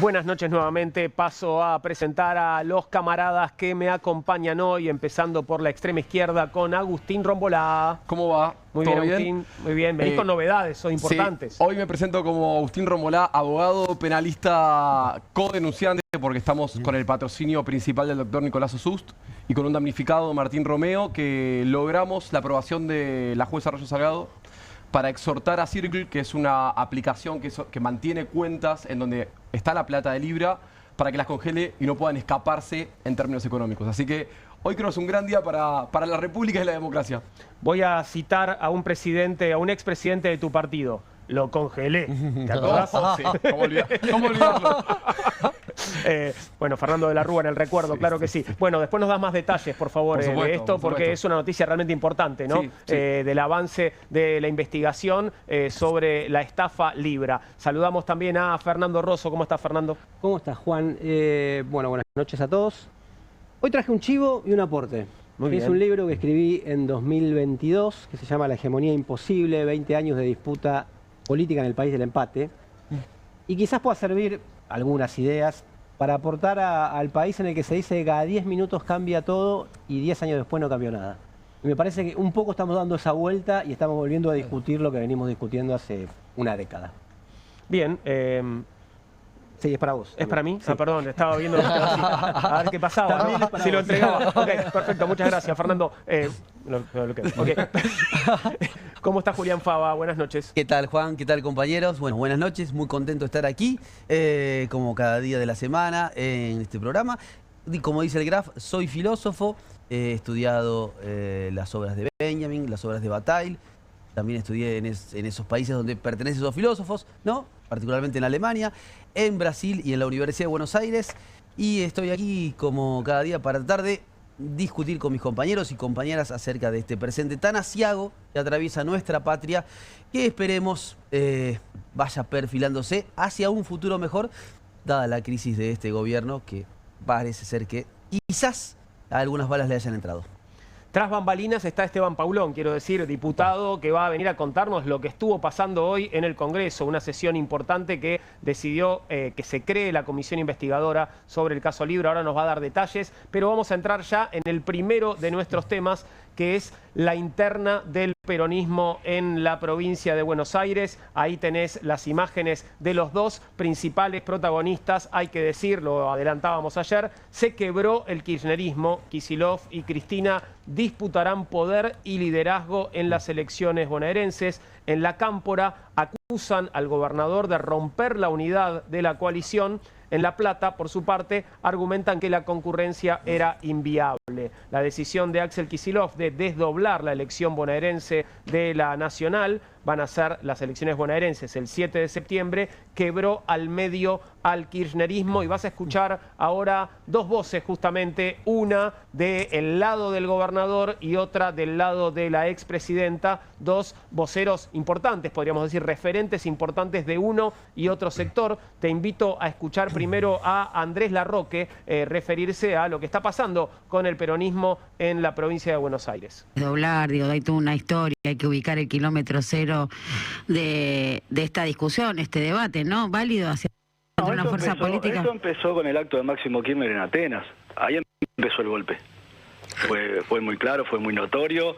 Buenas noches nuevamente. Paso a presentar a los camaradas que me acompañan hoy, empezando por la extrema izquierda con Agustín Rombolá. ¿Cómo va? Muy bien, Agustín. Muy bien. Venís con novedades, son importantes. Sí, hoy me presento como Agustín Rombolá, abogado penalista codenunciante, porque estamos con el patrocinio principal del doctor Nicolás Osust y con un damnificado, Martín Romeo, que logramos la aprobación de la jueza Arroyo Salgado para exhortar a Circle, que es una aplicación que mantiene cuentas en donde está la plata de Libra, para que las congele y no puedan escaparse en términos económicos. Así que hoy creo que es un gran día para la República y la democracia. Voy a citar a un presidente, a un expresidente de tu partido. Lo congelé. ¿Te acordás? Sí, ¿cómo olvidarlo? Bueno, Fernando de la Rúa en el recuerdo, claro que sí. Bueno, después nos das más detalles, por favor, de esto, porque es una noticia realmente importante, ¿no? Sí. Del avance de la investigación sobre la estafa Libra. Saludamos también a Fernando Rosso. ¿Cómo estás, Fernando? ¿Cómo estás, Juan? Bueno, buenas noches a todos. Hoy traje un chivo y un aporte. Muy bien. Es un libro que escribí en 2022, que se llama La hegemonía imposible, 20 años de disputa política en el país del empate. Y quizás pueda servir algunas ideas para aportar al país en el que se dice que cada 10 minutos cambia todo y 10 años después no cambió nada. Y me parece que un poco estamos dando esa vuelta y estamos volviendo a discutir lo que venimos discutiendo hace una década. Bien. Sí, es para vos. ¿Es para mí? Sí. Ah, perdón, estaba viendo a ver qué pasaba, ¿no? Si lo entregaba. Ok, perfecto, muchas gracias, Fernando. Okay. ¿Cómo está Julián Fava? Buenas noches. ¿Qué tal, Juan? ¿Qué tal, compañeros? Bueno, buenas noches, muy contento de estar aquí, como cada día de la semana en este programa. Y como dice el Graf, soy filósofo, he estudiado las obras de Benjamin, las obras de Bataille. También estudié en esos países donde pertenecen esos filósofos, ¿no? Particularmente en Alemania, en Brasil y en la Universidad de Buenos Aires. Y estoy aquí como cada día para tratar de discutir con mis compañeros y compañeras acerca de este presente tan aciago que atraviesa nuestra patria, que esperemos vaya perfilándose hacia un futuro mejor, dada la crisis de este gobierno, que parece ser que quizás a algunas balas le hayan entrado. Tras bambalinas está Esteban Paulón, quiero decir, diputado que va a venir a contarnos lo que estuvo pasando hoy en el Congreso, una sesión importante que decidió que se cree la comisión investigadora sobre el caso Libra. Ahora nos va a dar detalles, pero vamos a entrar ya en el primero de nuestros temas, que es la interna del peronismo en la provincia de Buenos Aires. Ahí tenés las imágenes de los dos principales protagonistas. Hay que decir, lo adelantábamos ayer, se quebró el kirchnerismo. Kicillof y Cristina disputarán poder y liderazgo en las elecciones bonaerenses. En la Cámpora acusan al gobernador de romper la unidad de la coalición. En La Plata, por su parte, argumentan que la concurrencia era inviable. La decisión de Axel Kicillof de desdoblar la elección bonaerense de la nacional, van a ser las elecciones bonaerenses el 7 de septiembre, quebró al medio al kirchnerismo. Y vas a escuchar ahora dos voces justamente, una del lado del gobernador y otra del lado de la expresidenta, dos voceros importantes, podríamos decir, referentes importantes de uno y otro sector. Te invito a escuchar primero a Andrés Larroque referirse a lo que está pasando con el peronismo en la provincia de Buenos Aires. Doblar, hay toda una historia, hay que ubicar el kilómetro cero de esta discusión, este debate, ¿no? Válido hacia una fuerza política. Esto empezó con el acto de Máximo Kirchner en Atenas. Ahí empezó el golpe. Fue muy claro, fue muy notorio.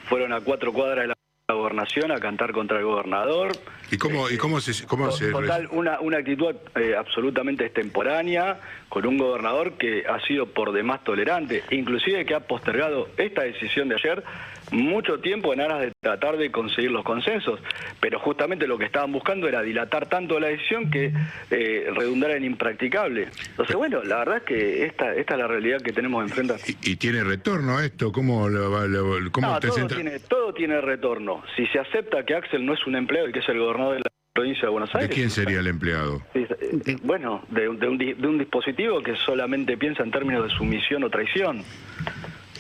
Fueron a 4 cuadras de la gobernación a cantar contra el gobernador. ¿Y cómo se total, una actitud absolutamente extemporánea, con un gobernador que ha sido por demás tolerante, inclusive que ha postergado esta decisión de ayer mucho tiempo en aras de tratar de conseguir los consensos, pero justamente lo que estaban buscando era dilatar tanto la decisión que redundara en impracticable. Entonces, bueno, la verdad es que esta es la realidad que tenemos enfrente. ¿Y tiene retorno esto? ¿Cómo no, todo tiene retorno. Si se acepta que Axel no es un empleado y que es el gobernador de la provincia de Buenos Aires. ¿De quién sería el empleado? Bueno, de un dispositivo que solamente piensa en términos de sumisión o traición.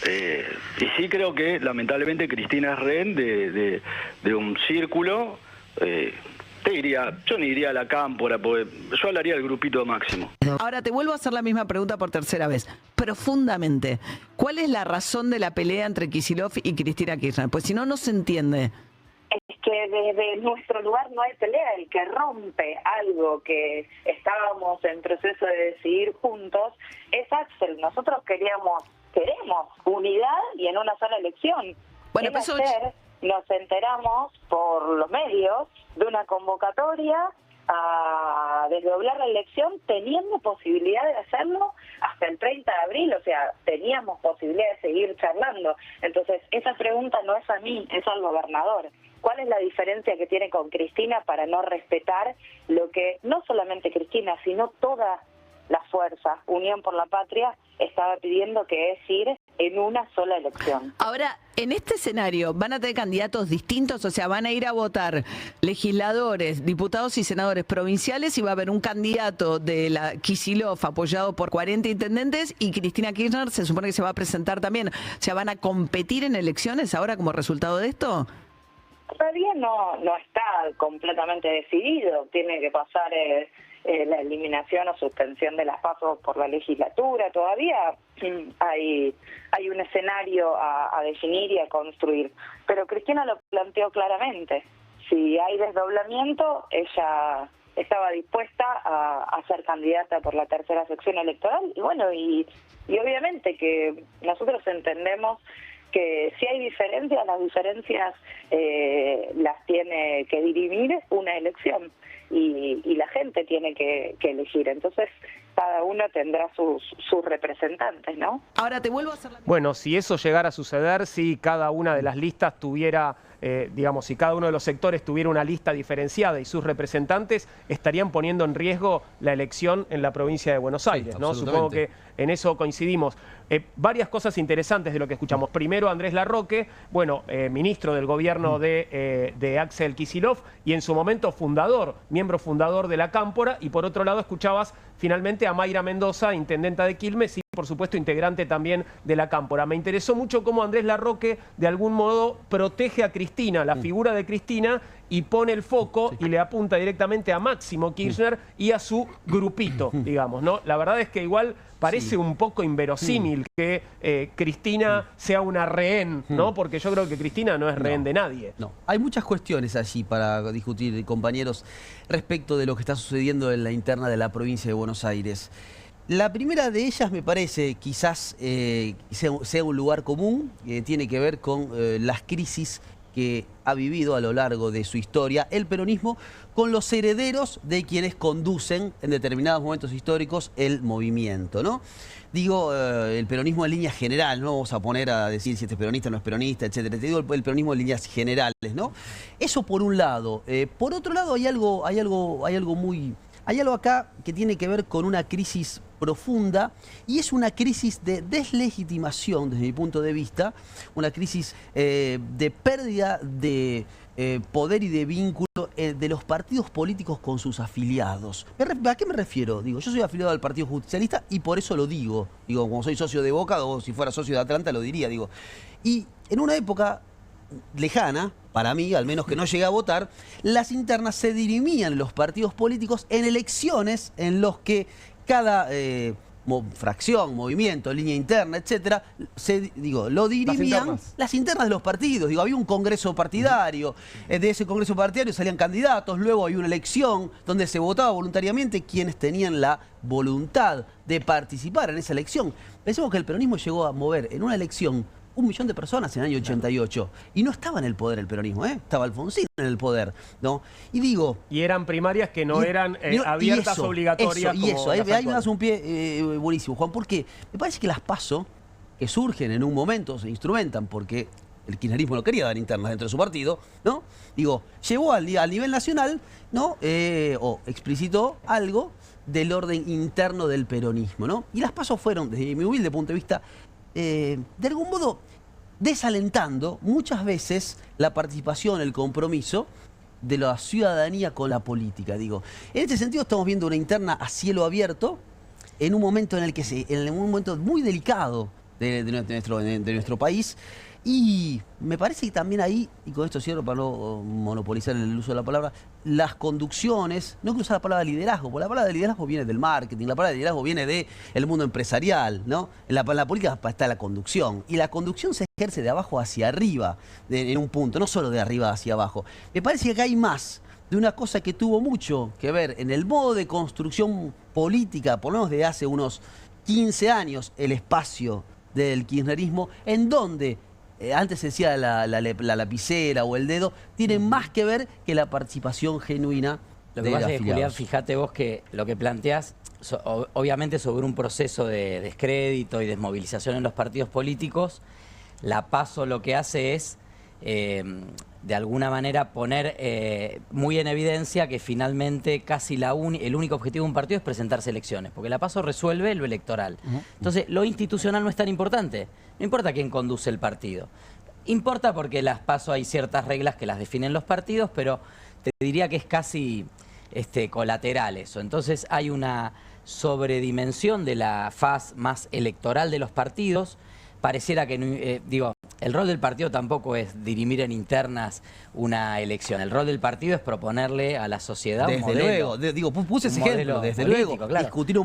Y sí creo que lamentablemente Cristina es rehén de un círculo. Te diría, yo ni iría a la Cámpora, porque yo hablaría del grupito máximo. Ahora te vuelvo a hacer la misma pregunta por tercera vez. Profundamente, ¿cuál es la razón de la pelea entre Kicillof y Cristina Kirchner? Pues si no, no se entiende. que desde nuestro lugar no hay pelea. El que rompe algo que estábamos en proceso de decidir juntos es Axel. Nosotros queremos unidad y en una sola elección. Bueno, pues ayer nos enteramos por los medios de una convocatoria a desdoblar la elección, teniendo posibilidad de hacerlo hasta el 30 de abril, o sea, teníamos posibilidad de seguir charlando. Entonces, esa pregunta no es a mí, es al gobernador. ¿Cuál es la diferencia que tiene con Cristina para no respetar lo que no solamente Cristina, sino toda la fuerza, Unión por la Patria, estaba pidiendo, que es ir en una sola elección? Ahora, en este escenario, ¿van a tener candidatos distintos? O sea, ¿van a ir a votar legisladores, diputados y senadores provinciales y va a haber un candidato de la Kicillof apoyado por 40 intendentes y Cristina Kirchner se supone que se va a presentar también? O sea, ¿van a competir en elecciones ahora como resultado de esto? Todavía no está completamente decidido. Tiene que pasar la eliminación o suspensión de las PASO por la legislatura. Todavía hay un escenario a definir y a construir. Pero Cristina lo planteó claramente. Si hay desdoblamiento, ella estaba dispuesta a ser candidata por la tercera sección electoral. Y bueno, y obviamente que nosotros entendemos que si hay diferencias, las diferencias las tiene que dirimir una elección y la gente tiene que elegir. Entonces, cada uno tendrá sus representantes, ¿no? Ahora te vuelvo a hacer la... Bueno, si eso llegara a suceder, si cada una de las listas tuviera, digamos, si cada uno de los sectores tuviera una lista diferenciada y sus representantes, estarían poniendo en riesgo la elección en la provincia de Buenos Aires, ¿no? Supongo que en eso coincidimos. Varias cosas interesantes de lo que escuchamos. Primero, Andrés Larroque, bueno, ministro del gobierno de Axel Kicillof y en su momento fundador, miembro fundador de la Cámpora, y por otro lado escuchabas finalmente a Mayra Mendoza, intendenta de Quilmes y por supuesto integrante también de la Cámpora. Me interesó mucho cómo Andrés Larroque de algún modo protege a Cristina, la figura de Cristina, y pone el foco y le apunta directamente a Máximo Kirchner y a su grupito, digamos, ¿no? La verdad es que igual parece un poco inverosímil que Cristina sea una rehén, ¿no? Porque yo creo que Cristina no es rehén de nadie. No, hay muchas cuestiones allí para discutir, compañeros, respecto de lo que está sucediendo en la interna de la provincia de Buenos Aires. La primera de ellas me parece quizás sea un lugar común, tiene que ver con las crisis que ha vivido a lo largo de su historia el peronismo con los herederos de quienes conducen en determinados momentos históricos el movimiento, ¿no? Digo, el peronismo en línea general, no vamos a poner a decir si este es peronista o no es peronista, etcétera. Te digo el peronismo en líneas generales, ¿no? Eso por un lado. Por otro lado hay algo acá que tiene que ver con una crisis profunda y es una crisis de deslegitimación desde mi punto de vista, una crisis de pérdida de poder y de vínculo de los partidos políticos con sus afiliados. ¿A qué me refiero? Digo, yo soy afiliado al Partido Justicialista y por eso lo digo. Digo, como soy socio de Boca o si fuera socio de Atlanta lo diría, digo. Y en una época lejana, para mí, al menos que no llegué a votar, las internas se dirimían en los partidos políticos en elecciones en los que cada fracción, movimiento, línea interna, etcétera, lo dirimían las internas de los partidos. Digo, había un congreso partidario, de ese congreso partidario salían candidatos, luego había una elección donde se votaba voluntariamente quienes tenían la voluntad de participar en esa elección. Pensemos que el peronismo llegó a mover en una elección 1 millón de personas en el año 88. Y no estaba en el poder el peronismo, estaba Alfonsín en el poder, ¿no? Y digo... Y eran primarias que no eran abiertas, obligatorias. Ahí me das un pie buenísimo, Juan, porque me parece que las PASO, que surgen en un momento, se instrumentan porque el kirchnerismo no quería dar internas dentro de su partido, ¿no? Digo, llevó al nivel nacional, ¿no? O explicitó algo del orden interno del peronismo, ¿no? Y las PASO fueron, desde mi humilde punto de vista, de algún modo desalentando muchas veces la participación, el compromiso de la ciudadanía con la política. Digo, en este sentido estamos viendo una interna a cielo abierto en un momento en un momento muy delicado de nuestro país, Y me parece que también ahí, y con esto cierro para no monopolizar el uso de la palabra, las conducciones, no quiero usar la palabra liderazgo, porque la palabra liderazgo viene del marketing, la palabra liderazgo viene del mundo empresarial, ¿no? En la política está la conducción, y la conducción se ejerce de abajo hacia arriba, en un punto, no solo de arriba hacia abajo. Me parece que acá hay más de una cosa que tuvo mucho que ver en el modo de construcción política, por lo menos de hace unos 15 años, el espacio del kirchnerismo, en donde antes se decía la lapicera o el dedo, tienen más que ver que la participación genuina Lo que de pasa es que, Julián, afiliados. fíjate vos que lo que planteás, obviamente sobre un proceso de descrédito y desmovilización en los partidos políticos, la PASO lo que hace es, de alguna manera, poner muy en evidencia que finalmente casi el único objetivo de un partido es presentarse elecciones, porque la PASO resuelve lo electoral. Entonces, lo institucional no es tan importante. No importa quién conduce el partido. Importa porque las PASO hay ciertas reglas que las definen los partidos, pero te diría que es casi colateral eso. Entonces hay una sobredimensión de la faz más electoral de los partidos. Pareciera que, el rol del partido tampoco es dirimir en internas una elección. El rol del partido es proponerle a la sociedad un modelo. Desde luego, puse ese un ejemplo, modelo desde político, luego. claro. Discutir un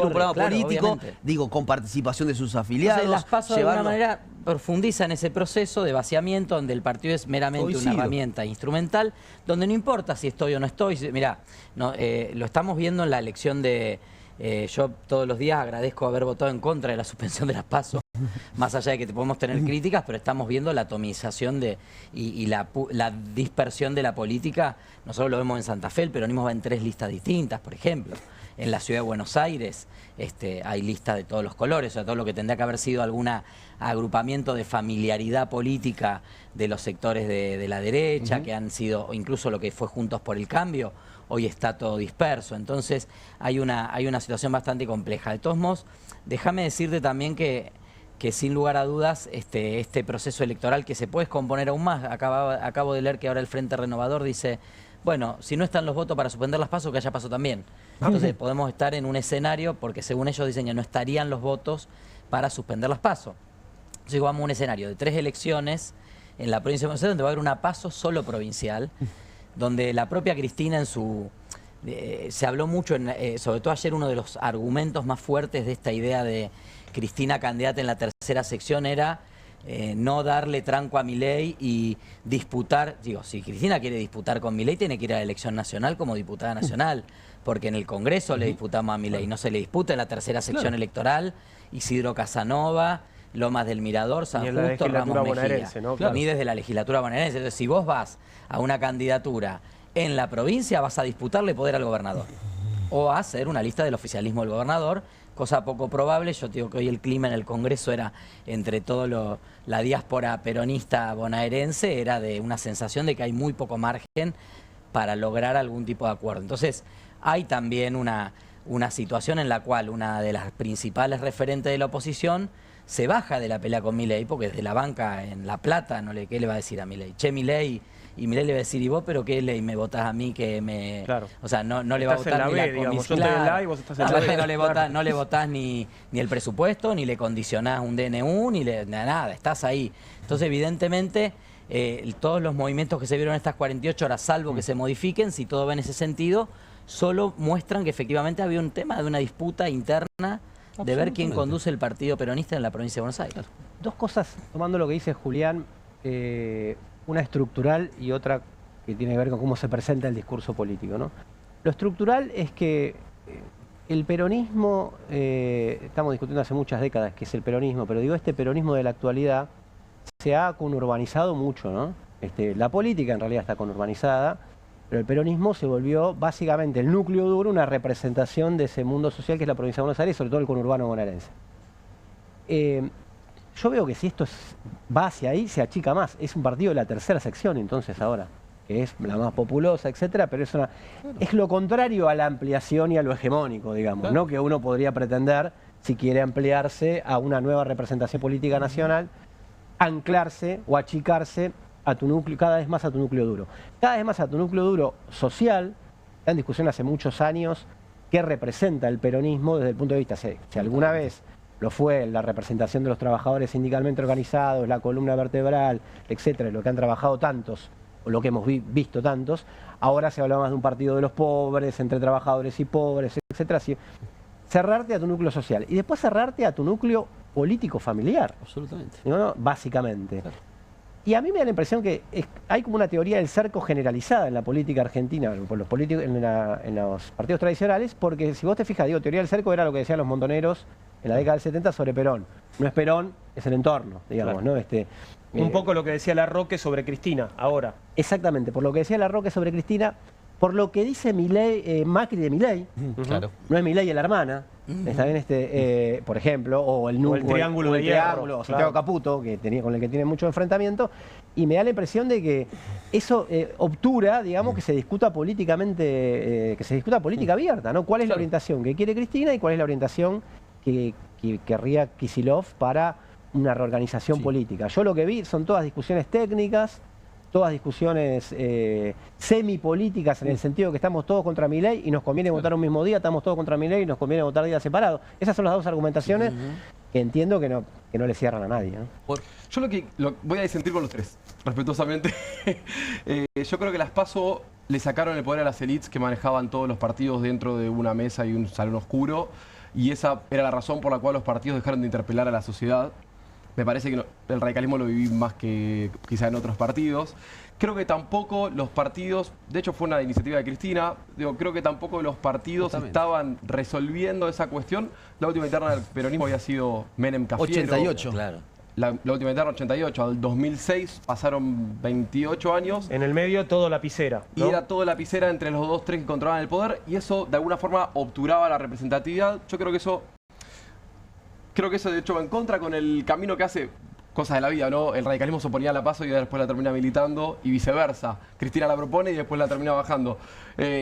programa claro, político, obviamente. con participación de sus afiliados. Entonces, las PASO de alguna llevarlo- manera profundizan ese proceso de vaciamiento donde el partido es meramente Coincido. una herramienta instrumental, donde no importa si estoy o no estoy. Mirá, lo estamos viendo en la elección de... yo todos los días agradezco haber votado en contra de la suspensión de las PASO, más allá de que podemos tener críticas, pero estamos viendo la atomización y la dispersión de la política. Nosotros lo vemos en Santa Fe, el peronismo va en 3 listas distintas, por ejemplo. En la ciudad de Buenos Aires hay listas de todos los colores, o sea, todo lo que tendría que haber sido algún agrupamiento de familiaridad política de los sectores de la derecha, que han sido, o incluso lo que fue Juntos por el Cambio, hoy está todo disperso. Entonces hay una situación bastante compleja. De todos modos, déjame decirte también que sin lugar a dudas este proceso electoral que se puede componer aún más. Acabo de leer que ahora el Frente Renovador dice, bueno, si no están los votos para suspender las PASO, que haya PASO también. Entonces podemos estar en un escenario, porque según ellos dicen que no estarían los votos para suspender las PASO. Entonces vamos a un escenario de 3 elecciones en la provincia de Buenos Aires, donde va a haber una PASO solo provincial, donde la propia Cristina se habló mucho, sobre todo ayer, uno de los argumentos más fuertes de esta idea de Cristina candidata en la tercera sección era no darle tranco a Milei y disputar. Si Cristina quiere disputar con Milei, tiene que ir a la elección nacional como diputada nacional, porque en el Congreso le disputamos a Milei, no se le disputa en la tercera sección electoral Isidro Casanova, Lomas del Mirador, San Justo, Ramos Mejía, ¿no? ni desde la legislatura bonaerense. Entonces, si vos vas a una candidatura en la provincia, vas a disputarle poder al gobernador o a hacer una lista del oficialismo del gobernador, cosa poco probable. Yo te digo que hoy el clima en el Congreso era, entre todo la diáspora peronista bonaerense, era de una sensación de que hay muy poco margen para lograr algún tipo de acuerdo. Entonces hay también una situación en la cual una de las principales referentes de la oposición se baja de la pelea con Milei, porque desde la banca en La Plata, ¿qué le va a decir a Milei? Che, Milei, y Milei le va a decir, ¿y vos pero qué ley me votás a mí que me...? Claro. O sea, no le va a Estás en votar la ni B, la digamos. comisión. Yo estoy en la A y vos estás en la B. No le votás ni el presupuesto, ni le condicionás un DNU, nada, estás ahí. Entonces, evidentemente, todos los movimientos que se vieron en estas 48 horas, salvo que se modifiquen, si todo va en ese sentido, solo muestran que efectivamente había un tema de una disputa interna de ver quién conduce el partido peronista en la provincia de Buenos Aires. 2 cosas, tomando lo que dice Julián, una estructural y otra que tiene que ver con cómo se presenta el discurso político, ¿no? Lo estructural es que el peronismo, estamos discutiendo hace muchas décadas qué es el peronismo, pero digo, este peronismo de la actualidad se ha conurbanizado mucho, ¿no? La política en realidad está conurbanizada, pero el peronismo se volvió básicamente el núcleo duro, una representación de ese mundo social que es la provincia de Buenos Aires, sobre todo el conurbano bonaerense. Yo veo que si esto va hacia ahí, se achica más. Es un partido de la tercera sección, entonces, ahora, que es la más populosa, etcétera, pero es lo contrario a la ampliación y a lo hegemónico, digamos, ¿no? Que uno podría pretender, si quiere ampliarse a una nueva representación política nacional, anclarse o achicarse a tu núcleo, cada vez más a tu núcleo duro. Cada vez más a tu núcleo duro social. Está en discusión hace muchos años qué representa el peronismo desde el punto de vista, si alguna vez lo fue la representación de los trabajadores sindicalmente organizados, la columna vertebral, etcétera, lo que han trabajado tantos, o lo que hemos visto tantos, ahora se habla más de un partido de los pobres, entre trabajadores y pobres, etcétera. Así, cerrarte a tu núcleo social y después cerrarte a tu núcleo político familiar. Absolutamente. ¿No? Básicamente. Claro. Y a mí me da la impresión que hay como una teoría del cerco generalizada en la política argentina, por los políticos, en los partidos tradicionales, porque si vos te fijas, digo, teoría del cerco era lo que decían los montoneros en la década del 70 sobre Perón. No es Perón, es el entorno, digamos, claro. ¿no? Un poco lo que decía Larroque sobre Cristina, ahora. Exactamente, por lo que decía Larroque sobre Cristina, por lo que dice Milei, Macri de Milei, Claro. no es Milei la hermana, está bien por ejemplo, o el triángulo de hierro, o Santiago claro. Caputo, con el que tiene mucho enfrentamiento, y me da la impresión de que eso obtura, digamos, que se discuta políticamente, que se discuta política abierta, ¿no? ¿Cuál es la orientación que quiere Cristina y cuál es la orientación que querría Kicillof para una reorganización política? Yo lo que vi son todas discusiones técnicas, todas discusiones semipolíticas en el sentido que estamos todos contra Milei y nos conviene votar un mismo día, estamos todos contra Milei y nos conviene votar días separados. Esas son las dos argumentaciones que entiendo que no le cierran a nadie, ¿no? Yo voy a disentir con los tres, respetuosamente. Yo creo que las PASO le sacaron el poder a las élites que manejaban todos los partidos dentro de una mesa y un salón oscuro, y esa era la razón por la cual los partidos dejaron de interpelar a la sociedad. Me parece que el radicalismo lo viví más que quizá en otros partidos. Creo que tampoco los partidos, de hecho fue una iniciativa de Cristina, creo que tampoco los partidos estaban resolviendo esa cuestión. La última interna del peronismo había sido Menem Cafiero. 88. Claro. La última interna 88, al 2006 pasaron 28 años. En el medio todo lapicera, ¿no? Y era todo lapicera entre los tres que controlaban el poder, y eso de alguna forma obturaba la representatividad. Yo creo que eso de hecho va en contra con el camino que hace cosas de la vida, ¿no? El radicalismo se oponía a la PASO y después la termina militando, y viceversa. Cristina la propone y después la termina bajando,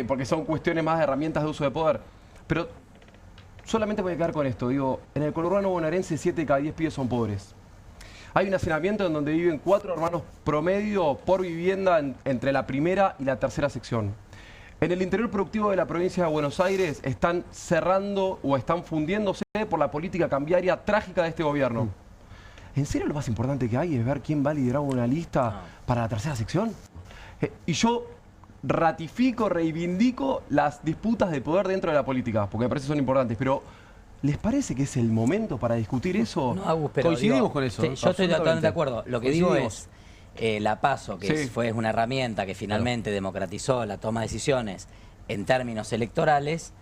porque son cuestiones más de herramientas de uso de poder. Pero solamente voy a quedar con esto, en el conurbano bonaerense 7 de cada 10 pibes son pobres. Hay un hacinamiento en donde viven 4 hermanos promedio por vivienda entre la primera y la tercera sección. En el interior productivo de la provincia de Buenos Aires están cerrando o están fundiéndose por la política cambiaria trágica de este gobierno. ¿En serio lo más importante que hay es ver quién va a liderar una lista para la tercera sección? Y yo ratifico, reivindico las disputas de poder dentro de la política, porque me parece que son importantes, pero ¿les parece que es el momento para discutir eso? No, Agus, pero coincidimos con eso. Yo estoy totalmente de acuerdo. Lo que digo es, la PASO, que fue una herramienta que finalmente democratizó la toma de decisiones en términos electorales,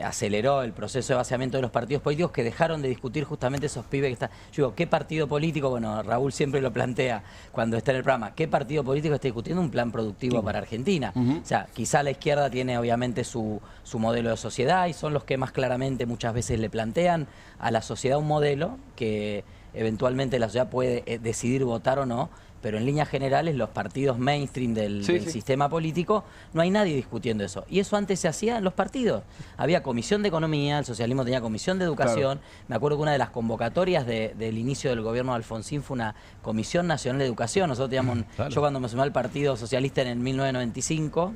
aceleró el proceso de vaciamiento de los partidos políticos que dejaron de discutir justamente esos pibes que están... Yo digo, ¿qué partido político? Bueno, Raúl siempre lo plantea cuando está en el programa. ¿Qué partido político está discutiendo un plan productivo para Argentina? O sea, quizá la izquierda tiene obviamente su modelo de sociedad y son los que más claramente muchas veces le plantean a la sociedad un modelo que eventualmente la sociedad puede decidir votar o no, pero en líneas generales los partidos mainstream del sistema político, no hay nadie discutiendo eso. Y eso antes se hacía en los partidos. Había comisión de economía, el socialismo tenía comisión de educación. Claro. Me acuerdo que una de las convocatorias del inicio del gobierno de Alfonsín fue una comisión nacional de educación. Nosotros teníamos, yo cuando me sumé al Partido Socialista en el 1995,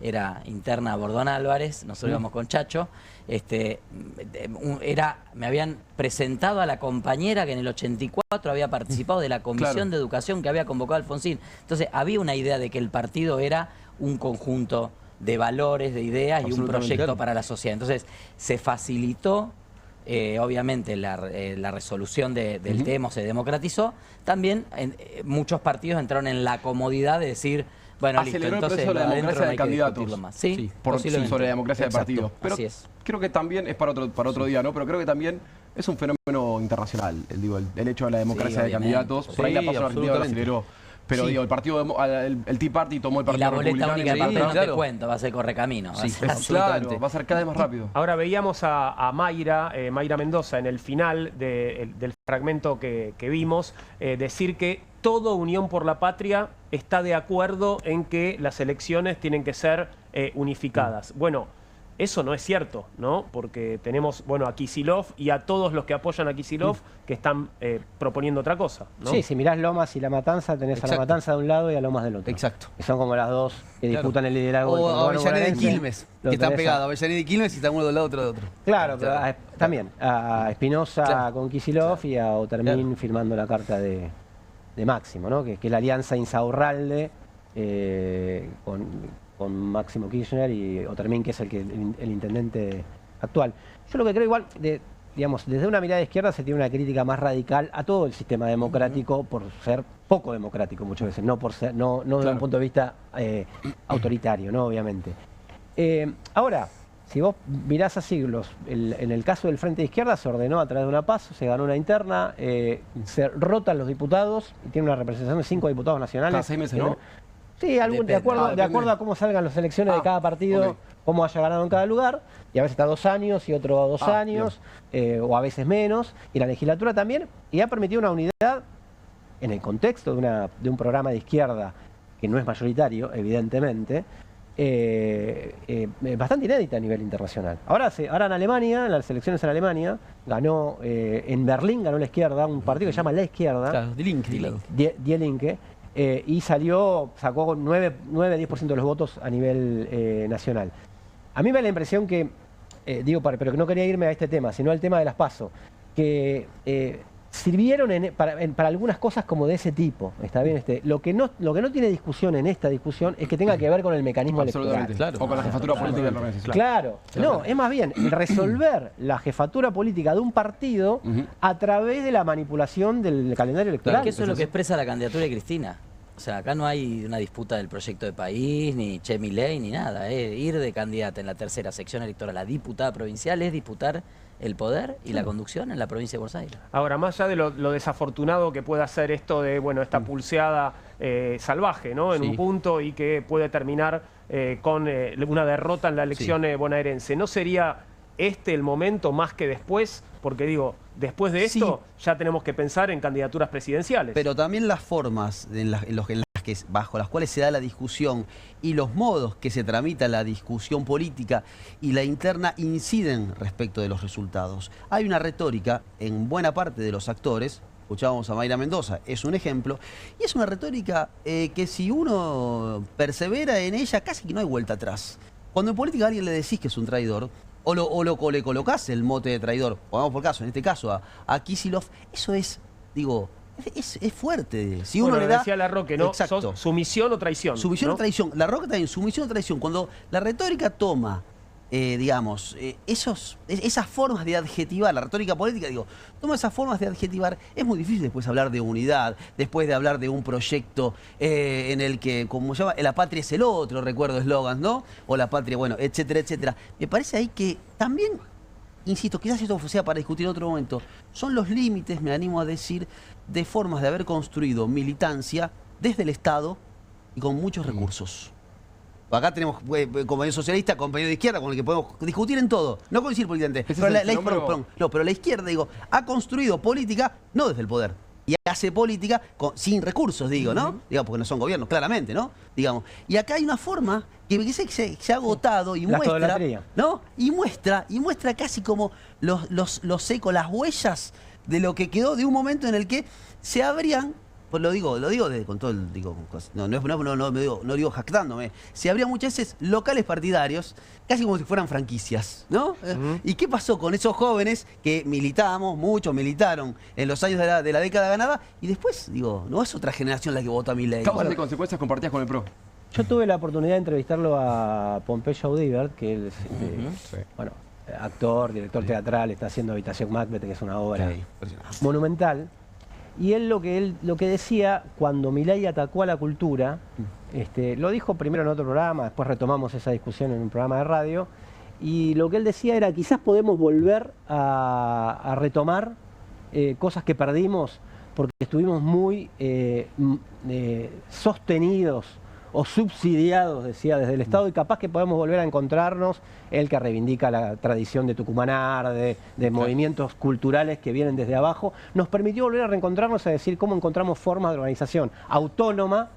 era interna Bordón Álvarez, nosotros íbamos con Chacho, me habían presentado a la compañera que en el 84 había participado de la comisión de educación que había convocado Alfonsín. Entonces había una idea de que el partido era un conjunto de valores, de ideas y un proyecto para la sociedad. Entonces se facilitó, obviamente, la resolución del tema, se democratizó. También muchos partidos entraron en la comodidad de decir, bueno, aceleró listo, entonces el proceso de la democracia de candidatos. Más. Sí, sobre la democracia de partidos. Pero así es. Creo que también, es para otro día, ¿no? Pero creo que también es un fenómeno internacional, el hecho de la democracia de candidatos. Por ahí la PASO en Argentina lo aceleró. Pero el partido, el Tea Party tomó el partido republicano. Y la boleta única de partido, no te cuento, va a ser correcamino. Claro, va a ser cada vez más rápido. Ahora veíamos a Mayra Mendoza en el final del fragmento que vimos decir que todo Unión por la Patria está de acuerdo en que las elecciones tienen que ser unificadas. Bueno, eso no es cierto, ¿no? Porque tenemos, bueno, a Kicillof y a todos los que apoyan a Kicillof que están proponiendo otra cosa, ¿no? Sí, si mirás Lomas y La Matanza, tenés a La Matanza de un lado y a Lomas del otro. Exacto. Que son como las dos que disputan el liderazgo del O conurbano Avellaneda y bonaerense. Quilmes, Lo que están tenés pegados. Avellaneda y Quilmes y están uno del lado, otro del otro. Claro, pero también a Espinosa Claro. con Kicillof y a Otermin firmando la carta de Máximo, ¿no? Que es la alianza Insaurralde con Máximo Kirchner y Otermin, que es el intendente actual. Yo lo que creo igual, digamos, desde una mirada de izquierda se tiene una crítica más radical a todo el sistema democrático por ser poco democrático muchas veces, no desde un punto de vista autoritario, ¿no? Obviamente. Ahora, si vos mirás así, en el caso del Frente de Izquierda se ordenó a través de una PASO, se ganó una interna, se rotan los diputados y tiene una representación de 5 diputados nacionales. Cada 6 meses, ¿no? Sí, de acuerdo a cómo salgan las elecciones de cada partido, cómo haya ganado en cada lugar, y a veces está 2 años y otro 2 años, o a veces menos, y la legislatura también, y ha permitido una unidad en el contexto de un programa de izquierda que no es mayoritario, evidentemente, bastante inédita a nivel internacional. Ahora en Alemania, en las elecciones en Alemania, ganó, en Berlín ganó la izquierda, un partido que se llama La Izquierda, Claro, Die Linke. Die Linke, y sacó 9-10% de los votos a nivel nacional. A mí me da la impresión que, pero que no quería irme a este tema, sino al tema de las PASO, que sirvieron para algunas cosas como de ese tipo, ¿está bien? Lo que no tiene discusión en esta discusión es que tenga que ver con el mecanismo electoral. Claro. O con la jefatura política de la organización. Claro, no, es más bien resolver la jefatura política de un partido a través de la manipulación del calendario electoral. Que eso es lo que expresa la candidatura de Cristina. O sea, acá no hay una disputa del proyecto de país, ni Che Milei, ni nada. Ir de candidata en la tercera sección electoral a diputada provincial es disputar el poder y la conducción en la provincia de Buenos Aires. Ahora, más allá de lo desafortunado que pueda ser esto de, bueno, esta pulseada salvaje, ¿no? En un punto y que puede terminar con una derrota en la elección bonaerense, ¿no sería este el momento más que después? Porque digo, después de esto ya tenemos que pensar en candidaturas presidenciales. Pero también las formas bajo las cuales se da la discusión y los modos que se tramita la discusión política y la interna inciden respecto de los resultados. Hay una retórica en buena parte de los actores, escuchábamos a Mayra Mendoza, es un ejemplo, y es una retórica que si uno persevera en ella casi que no hay vuelta atrás. Cuando en política a alguien le decís que es un traidor, o le colocás el mote de traidor, pongamos por caso, en este caso a Kicillof, eso es, digo, es fuerte. Si uno le da, decía Larroque, ¿no? Exacto. Sumisión o traición. Sumisión ¿no? o traición. Larroque también, sumisión o traición. Cuando la retórica toma, digamos, esas formas de adjetivar, la retórica política, toma esas formas de adjetivar, es muy difícil después hablar de unidad, después de hablar de un proyecto en el que, como se llama, la patria es el otro, recuerdo eslogans, ¿no? O la patria, bueno, etcétera, etcétera. Me parece ahí que también, insisto, quizás esto sea para discutir en otro momento, son los límites, me animo a decir, de formas de haber construido militancia desde el Estado y con muchos recursos. Acá tenemos compañero socialista, compañero de izquierda, con el que podemos discutir en todo. No coincidir políticamente. Pero la izquierda, ha construido política no desde el poder. Y hace política sin recursos, ¿no? Digamos, porque no son gobiernos, claramente, ¿no? Digamos. Y acá hay una forma que se ha agotado y muestra, ¿no? Y muestra casi como los ecos, las huellas de lo que quedó de un momento en el que se abrían. Pues lo digo con todo el, no digo jactándome. Se abrían muchas veces locales partidarios, casi como si fueran franquicias, ¿no? ¿Y qué pasó con esos jóvenes que muchos militaron en los años de la década ganada? Y después, no es otra generación la que vota a Milei. ¿Causas y consecuencias compartidas con el PRO? Yo tuve la oportunidad de entrevistarlo a Pompeyo Audibert, que es actor, director teatral, está haciendo Habitación Macbeth, que es una obra monumental. Y él lo que decía cuando Milei atacó a la cultura, lo dijo primero en otro programa, después retomamos esa discusión en un programa de radio, y lo que él decía era quizás podemos volver a retomar cosas que perdimos porque estuvimos muy sostenidos o subsidiados, decía, desde el Estado, y capaz que podemos volver a encontrarnos, él que reivindica la tradición de Tucumanar, de movimientos culturales que vienen desde abajo, nos permitió volver a reencontrarnos, a decir cómo encontramos formas de organización autónoma,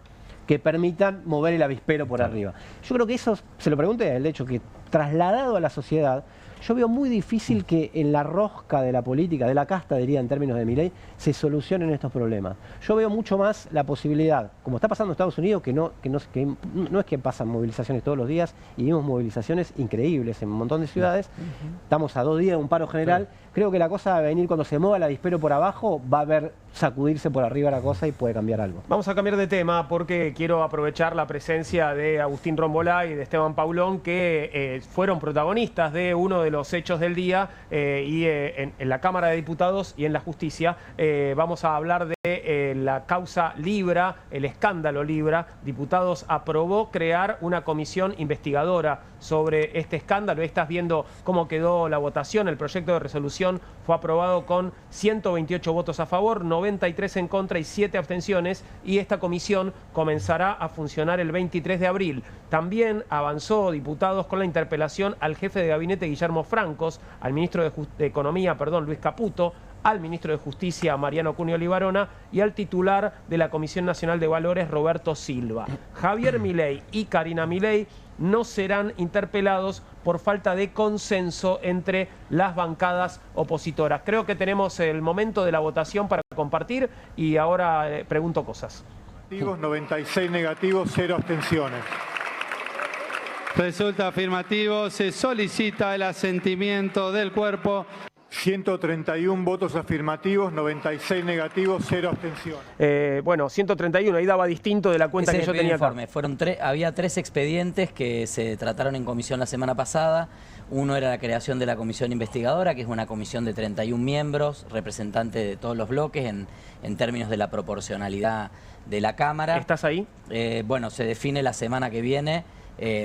que permitan mover el avispero por arriba. Yo creo que eso, se lo pregunté, el hecho que trasladado a la sociedad, yo veo muy difícil que en la rosca de la política, de la casta, diría en términos de Milei, se solucionen estos problemas. Yo veo mucho más la posibilidad, como está pasando en Estados Unidos, que no es que pasan movilizaciones todos los días, y vimos movilizaciones increíbles en un montón de ciudades. Estamos a 2 días de un paro general. Creo que la cosa va a venir cuando se mueva el avispero por abajo, va a haber sacudirse por arriba la cosa y puede cambiar algo. Vamos a cambiar de tema porque quiero aprovechar la presencia de Agustín Rombolá y de Esteban Paulón, que fueron protagonistas de uno de los hechos del día en la Cámara de Diputados y en la Justicia. Vamos a hablar de la causa Libra, el escándalo Libra. Diputados aprobó crear una comisión investigadora sobre este escándalo. Estás viendo cómo quedó la votación. El proyecto de resolución fue aprobado con 128 votos a favor, 93 en contra y 7 abstenciones, y esta comisión comenzará a funcionar el 23 de abril. También avanzó diputados con la interpelación al jefe de gabinete Guillermo Francos, al ministro de Economía, Luis Caputo, al ministro de Justicia, Mariano Cunio Libarona, y al titular de la Comisión Nacional de Valores, Roberto Silva. Javier Milei y Karina Milei no serán interpelados por falta de consenso entre las bancadas opositoras. Creo que tenemos el momento de la votación para compartir y ahora pregunto cosas. 96 negativos, 0 abstenciones. Resulta afirmativo, se solicita el asentimiento del cuerpo. 131 votos afirmativos, 96 negativos, 0 abstenciones. Bueno, 131, ahí daba distinto de la cuenta que yo tenía acá. Había 3 expedientes que se trataron en comisión la semana pasada. Uno era la creación de la comisión investigadora, que es una comisión de 31 miembros, representantes de todos los bloques en términos de la proporcionalidad de la Cámara. ¿Estás ahí? Bueno, se define la semana que viene.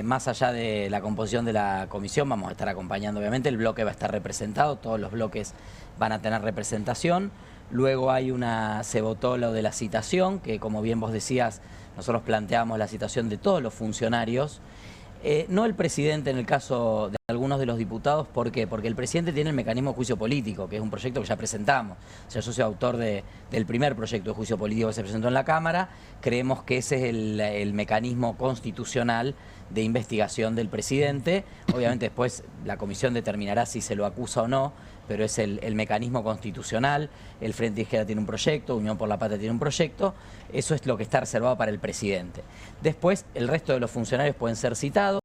Más allá de la composición de la comisión, vamos a estar acompañando, obviamente, el bloque va a estar representado, todos los bloques van a tener representación. Luego se votó lo de la citación, que como bien vos decías, nosotros planteamos la citación de todos los funcionarios. No el presidente en el caso de algunos de los diputados. ¿Por qué? Porque el presidente tiene el mecanismo de juicio político, que es un proyecto que ya presentamos. O sea, yo soy autor del primer proyecto de juicio político que se presentó en la Cámara. Creemos que ese es el mecanismo constitucional de investigación del presidente. Obviamente después la comisión determinará si se lo acusa o no, pero es el mecanismo constitucional. El Frente Izquierda tiene un proyecto, Unión por la Patria tiene un proyecto. Eso es lo que está reservado para el presidente. Después, el resto de los funcionarios pueden ser citados.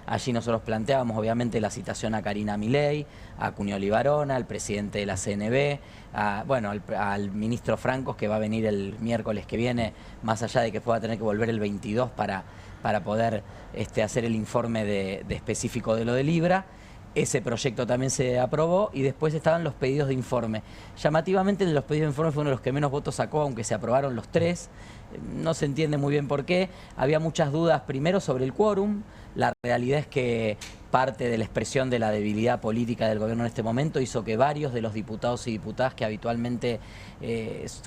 Allí nosotros planteábamos, obviamente, la citación a Karina Milei, a Cunio Libarona, al presidente de la CNB, al ministro Francos, que va a venir el miércoles que viene, más allá de que pueda tener que volver el 22 para poder hacer el informe de específico de lo de Libra. Ese proyecto también se aprobó y después estaban los pedidos de informe. Llamativamente, los pedidos de informe fue uno de los que menos votos sacó, aunque se aprobaron los 3. No se entiende muy bien por qué. Había muchas dudas, primero, sobre el quórum. La realidad es que parte de la expresión de la debilidad política del gobierno en este momento hizo que varios de los diputados y diputadas que habitualmente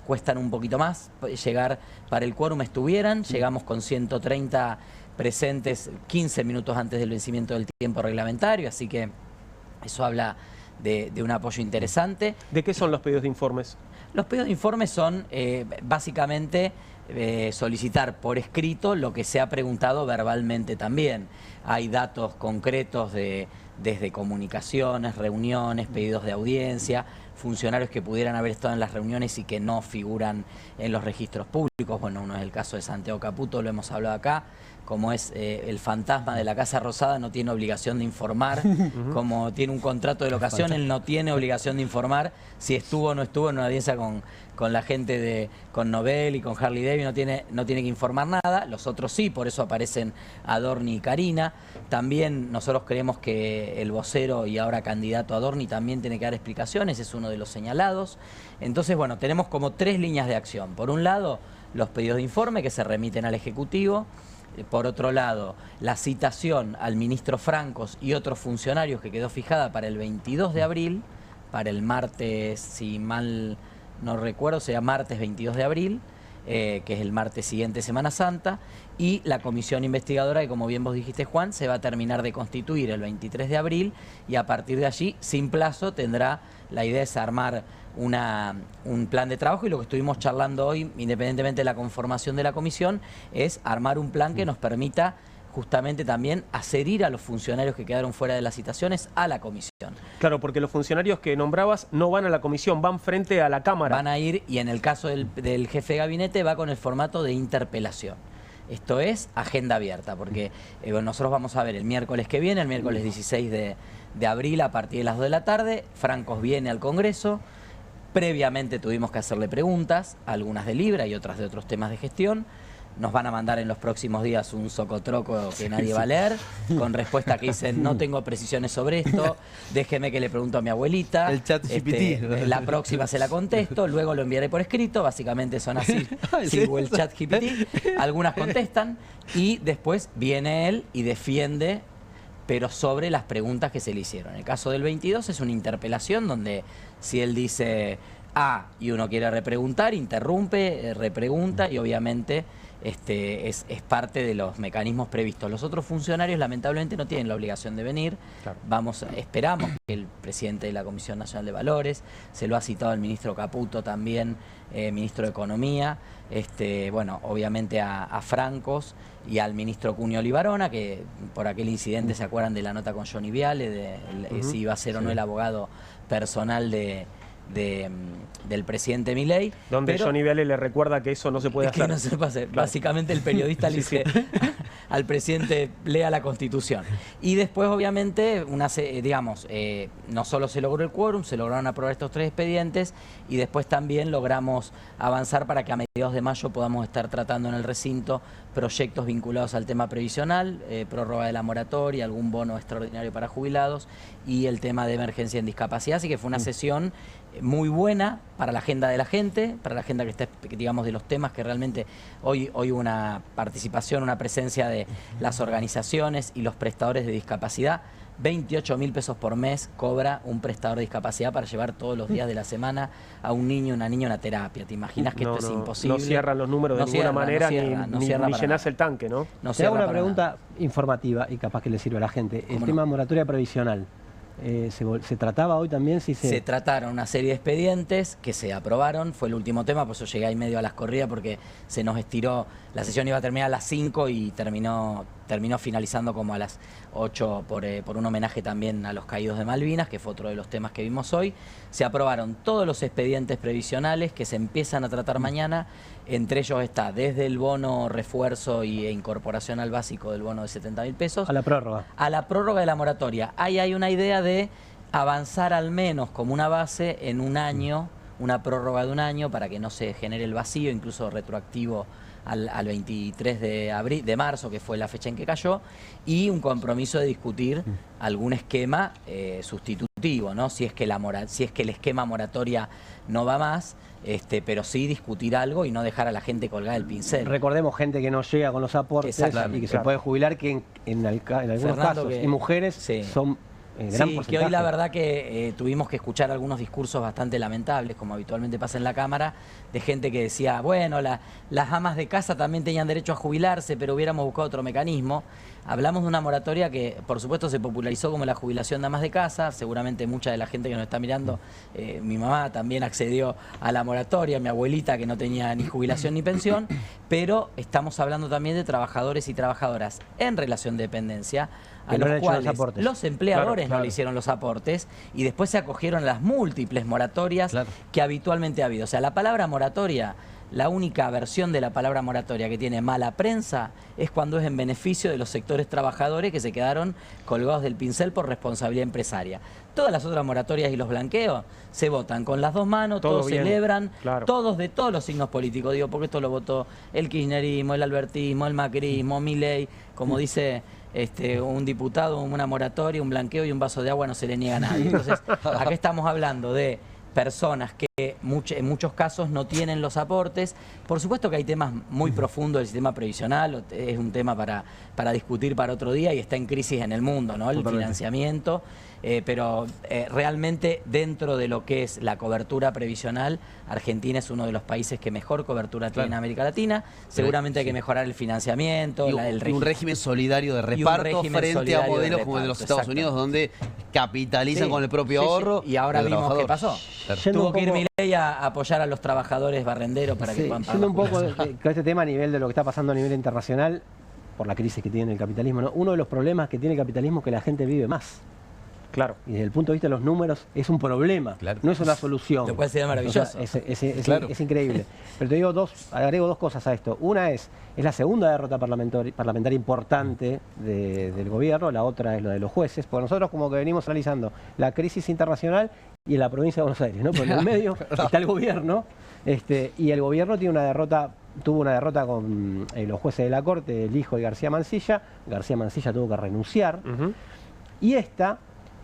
cuestan un poquito más llegar para el quórum estuvieran. Llegamos con 130 presentes 15 minutos antes del vencimiento del tiempo reglamentario, así que eso habla de un apoyo interesante. ¿De qué son los pedidos de informes? Los pedidos de informes son básicamente solicitar por escrito lo que se ha preguntado verbalmente también. Hay datos concretos desde comunicaciones, reuniones, pedidos de audiencia, funcionarios que pudieran haber estado en las reuniones y que no figuran en los registros públicos. Bueno, uno es el caso de Santiago Caputo, lo hemos hablado acá. Como es el fantasma de la Casa Rosada, no tiene obligación de informar. Como tiene un contrato de locación, él no tiene obligación de informar si estuvo o no estuvo en una audiencia con la gente con Nobel y con Harley Davidson, no tiene que informar nada. Los otros sí, por eso aparecen Adorni y Karina. También nosotros creemos que el vocero y ahora candidato Adorni también tiene que dar explicaciones, es uno de los señalados. Entonces, bueno, tenemos como 3 líneas de acción. Por un lado, los pedidos de informe que se remiten al Ejecutivo. Por otro lado, la citación al ministro Francos y otros funcionarios que quedó fijada para el 22 de abril, para el martes, si mal no recuerdo, sería martes 22 de abril. que es el martes siguiente, Semana Santa, y la comisión investigadora, que como bien vos dijiste, Juan, se va a terminar de constituir el 23 de abril y a partir de allí, sin plazo, tendrá, la idea es armar un plan de trabajo, y lo que estuvimos charlando hoy, independientemente de la conformación de la comisión, es armar un plan que nos permita justamente también hacer ir a los funcionarios que quedaron fuera de las citaciones a la comisión. Claro, porque los funcionarios que nombrabas no van a la comisión, van frente a la Cámara. Van a ir, y en el caso del jefe de gabinete va con el formato de interpelación. Esto es agenda abierta, porque nosotros vamos a ver el miércoles que viene, el miércoles 16 de abril, a partir de las 2 de la tarde, Francos viene al Congreso. Previamente tuvimos que hacerle preguntas, algunas de Libra y otras de otros temas de gestión. Nos van a mandar en los próximos días un socotroco que nadie va a leer, con respuesta que dicen, no tengo precisiones sobre esto, déjeme que le pregunto a mi abuelita. El chat GPT. La próxima se la contesto, luego lo enviaré por escrito, básicamente son así, sigo el chat GPT, algunas contestan, y después viene él y defiende, pero sobre las preguntas que se le hicieron. En el caso del 22 es una interpelación donde si él dice A y uno quiere repreguntar, interrumpe, repregunta, y obviamente es parte de los mecanismos previstos. Los otros funcionarios lamentablemente no tienen la obligación de venir. Claro. Esperamos que el presidente de la Comisión Nacional de Valores, se lo ha citado el ministro Caputo también, ministro de Economía, bueno, obviamente a Francos y al ministro Cunio Libarona, que por aquel incidente se acuerdan de la nota con Johnny Viale, si iba a ser o no el abogado personal del presidente Milei. Donde Johnny Viale le recuerda que eso no se puede hacer. No se puede hacer. Claro. Básicamente el periodista le dice al presidente, lea la Constitución. Y después, obviamente, no solo se logró el quórum, se lograron aprobar estos 3 expedientes, y después también logramos avanzar para que a mediados de mayo podamos estar tratando en el recinto proyectos vinculados al tema previsional, prórroga de la moratoria, algún bono extraordinario para jubilados y el tema de emergencia en discapacidad. Así que fue una sesión muy buena para la agenda de la gente, para la agenda que está, digamos, de los temas que realmente hoy una participación, una presencia de las organizaciones y los prestadores de discapacidad. 28.000 pesos por mes cobra un prestador de discapacidad para llevar todos los días de la semana a un niño o una niña a una terapia. ¿Te imaginas que esto es imposible? No cierran los números de ninguna manera, ni llenás el tanque, ¿no? Te hago una pregunta informativa y capaz que le sirve a la gente. El tema moratoria previsional. ¿Se trataba hoy también? Se trataron una serie de expedientes que se aprobaron, fue el último tema, por eso llegué ahí medio a las corridas, porque se nos estiró, la sesión iba a terminar a las 5 y terminó finalizando como a las 8 por un homenaje también a los caídos de Malvinas, que fue otro de los temas que vimos hoy. Se aprobaron todos los expedientes previsionales que se empiezan a tratar mañana, entre ellos está desde el bono refuerzo e incorporación al básico del bono de 70.000 pesos. A la prórroga. A la prórroga de la moratoria. Ahí hay una idea de avanzar al menos como una base en un año, una prórroga de un año para que no se genere el vacío, incluso retroactivo al 23 de marzo, que fue la fecha en que cayó, y un compromiso de discutir algún esquema sustitutivo, ¿no? Si es que el esquema moratoria no va más, pero sí discutir algo y no dejar a la gente colgada el pincel. Recordemos gente que no llega con los aportes y que se puede jubilar, que en algunos Fernando, casos, y mujeres son gran porcentaje. Que hoy la verdad que tuvimos que escuchar algunos discursos bastante lamentables, como habitualmente pasa en la Cámara, de gente que decía, bueno, las amas de casa también tenían derecho a jubilarse, pero hubiéramos buscado otro mecanismo. Hablamos de una moratoria que, por supuesto, se popularizó como la jubilación de amas de casa. Seguramente mucha de la gente que nos está mirando, mi mamá también accedió a la moratoria, mi abuelita que no tenía ni jubilación ni pensión, pero estamos hablando también de trabajadores y trabajadoras en relación de dependencia, a los cuales los empleadores no le hicieron los aportes y después se acogieron a las múltiples moratorias que habitualmente ha habido. O sea, la palabra moratoria, la única versión de la palabra moratoria que tiene mala prensa es cuando es en beneficio de los sectores trabajadores que se quedaron colgados del pincel por responsabilidad empresaria. Todas las otras moratorias y los blanqueos se votan con las dos manos, todos celebran, todos de todos los signos políticos, digo, porque esto lo votó el kirchnerismo, el albertismo, el macrismo, Milei, como dice un diputado, una moratoria, un blanqueo y un vaso de agua no se le niega a nadie. Entonces, acá estamos hablando de personas que en muchos casos no tienen los aportes. Por supuesto que hay temas muy profundos del sistema previsional, es un tema para discutir para otro día y está en crisis en el mundo, ¿no? El financiamiento, pero realmente dentro de lo que es la cobertura previsional, Argentina es uno de los países que mejor cobertura tiene en América Latina. Seguramente hay que mejorar el financiamiento, un régimen solidario de reparto frente a modelos como el de los Estados Unidos, donde capitalizan con el propio ahorro. Y ahora vimos qué pasó. Tuvo que ir Milei a apoyar a los trabajadores barrenderos para que puedan pagar. Yendo un poco con este tema a nivel de lo que está pasando a nivel internacional, por la crisis que tiene el capitalismo, ¿no? Uno de los problemas que tiene el capitalismo es que la gente vive más. Claro. Y desde el punto de vista de los números es un problema, no es una solución. Lo cual sería maravilloso. O sea, es increíble. Pero te digo agrego dos cosas a esto. Una es la segunda derrota parlamentaria importante del gobierno, la otra es lo de los jueces, porque nosotros como que venimos analizando la crisis internacional y en la provincia de Buenos Aires, ¿no? Porque en el medio está el gobierno, y el gobierno tuvo una derrota con los jueces de la Corte, el hijo de García Mansilla. García Mansilla tuvo que renunciar. Y esta,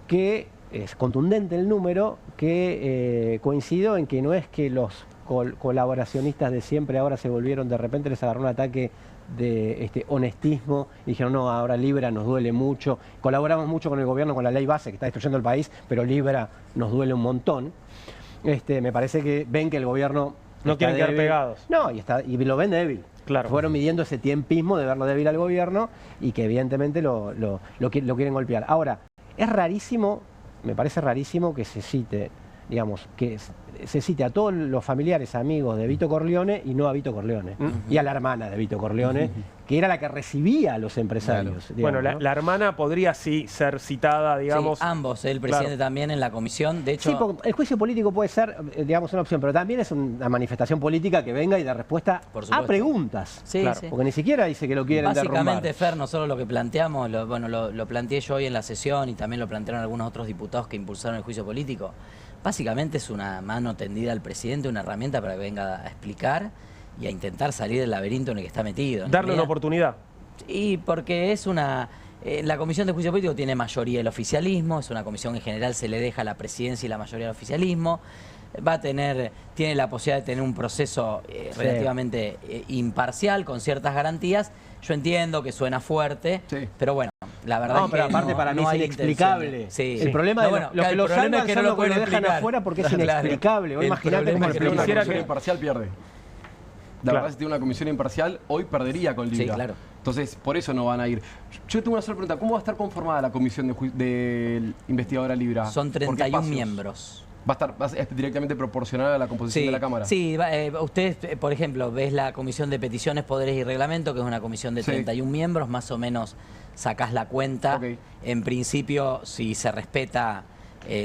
que es contundente el número, que coincidió en que no es que los colaboracionistas de siempre ahora se volvieron, de repente les agarró un ataque de honestismo y dijeron, no, ahora Libra nos duele mucho, colaboramos mucho con el gobierno, con la ley base que está destruyendo el país, pero Libra nos duele un montón. Me parece que ven que el gobierno no quieren quedar pegados. No, y lo ven débil. Claro. Fueron midiendo ese tiempismo de verlo débil al gobierno y que evidentemente lo quieren golpear. Ahora, es rarísimo, me parece rarísimo que se cite, digamos, que se cite a todos los familiares, amigos de Vito Corleone y no a Vito Corleone. Y a la hermana de Vito Corleone, que era la que recibía a los empresarios. Digamos, bueno, la hermana podría sí ser citada, digamos. Sí, ambos, el presidente también en la comisión. De hecho, sí, porque el juicio político puede ser, digamos, una opción, pero también es una manifestación política que venga y de respuesta a preguntas. Sí, claro, porque ni siquiera dice que lo quieren básicamente, derrumbar. Fer, nosotros lo que planteamos, lo planteé yo hoy en la sesión y también lo plantearon algunos otros diputados que impulsaron el juicio político. Básicamente es una mano tendida al presidente, una herramienta para que venga a explicar y a intentar salir del laberinto en el que está metido. Darle una oportunidad. Y porque es una... la Comisión de Juicio Político tiene mayoría el oficialismo, es una comisión en general, se le deja la presidencia y la mayoría al oficialismo. Tiene la posibilidad de tener un proceso relativamente imparcial, con ciertas garantías. Yo entiendo que suena fuerte, pero bueno, la verdad es que pero aparte para mí es inexplicable. El problema de lo salvan son los que lo dejan afuera porque es inexplicable. Vos imaginate cómo una comisión imparcial pierde. La verdad, si tiene una comisión imparcial, hoy perdería con Libra. Sí, claro. Entonces, por eso no van a ir. Yo tengo una sola pregunta. ¿Cómo va a estar conformada la comisión de investigadora Libra? Son 31 miembros. ¿Es directamente proporcional a la composición de la Cámara? Sí, usted, por ejemplo, ves la Comisión de Peticiones, Poderes y Reglamento, que es una comisión de 31 miembros, más o menos sacás la cuenta. En principio, si se respeta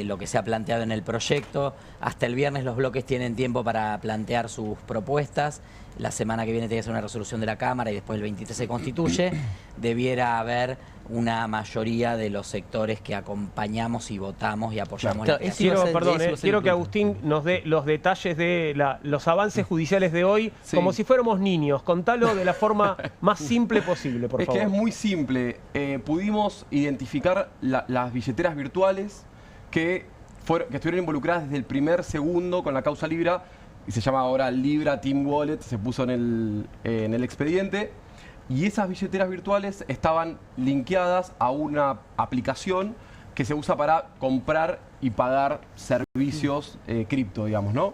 lo que se ha planteado en el proyecto, hasta el viernes los bloques tienen tiempo para plantear sus propuestas. La semana que viene tiene que ser una resolución de la Cámara y después el 23 se constituye. Debiera haber una mayoría de los sectores que acompañamos y votamos y apoyamos la quiero que Agustín nos dé los detalles de los avances judiciales de hoy, como si fuéramos niños. Contalo de la forma más simple posible, por favor. Es que es muy simple. Pudimos identificar las billeteras virtuales que estuvieron involucradas desde el primer segundo con la causa Libra, y se llama ahora Libra Team Wallet, se puso en el expediente. Y esas billeteras virtuales estaban linkeadas a una aplicación que se usa para comprar y pagar servicios cripto, digamos, ¿no?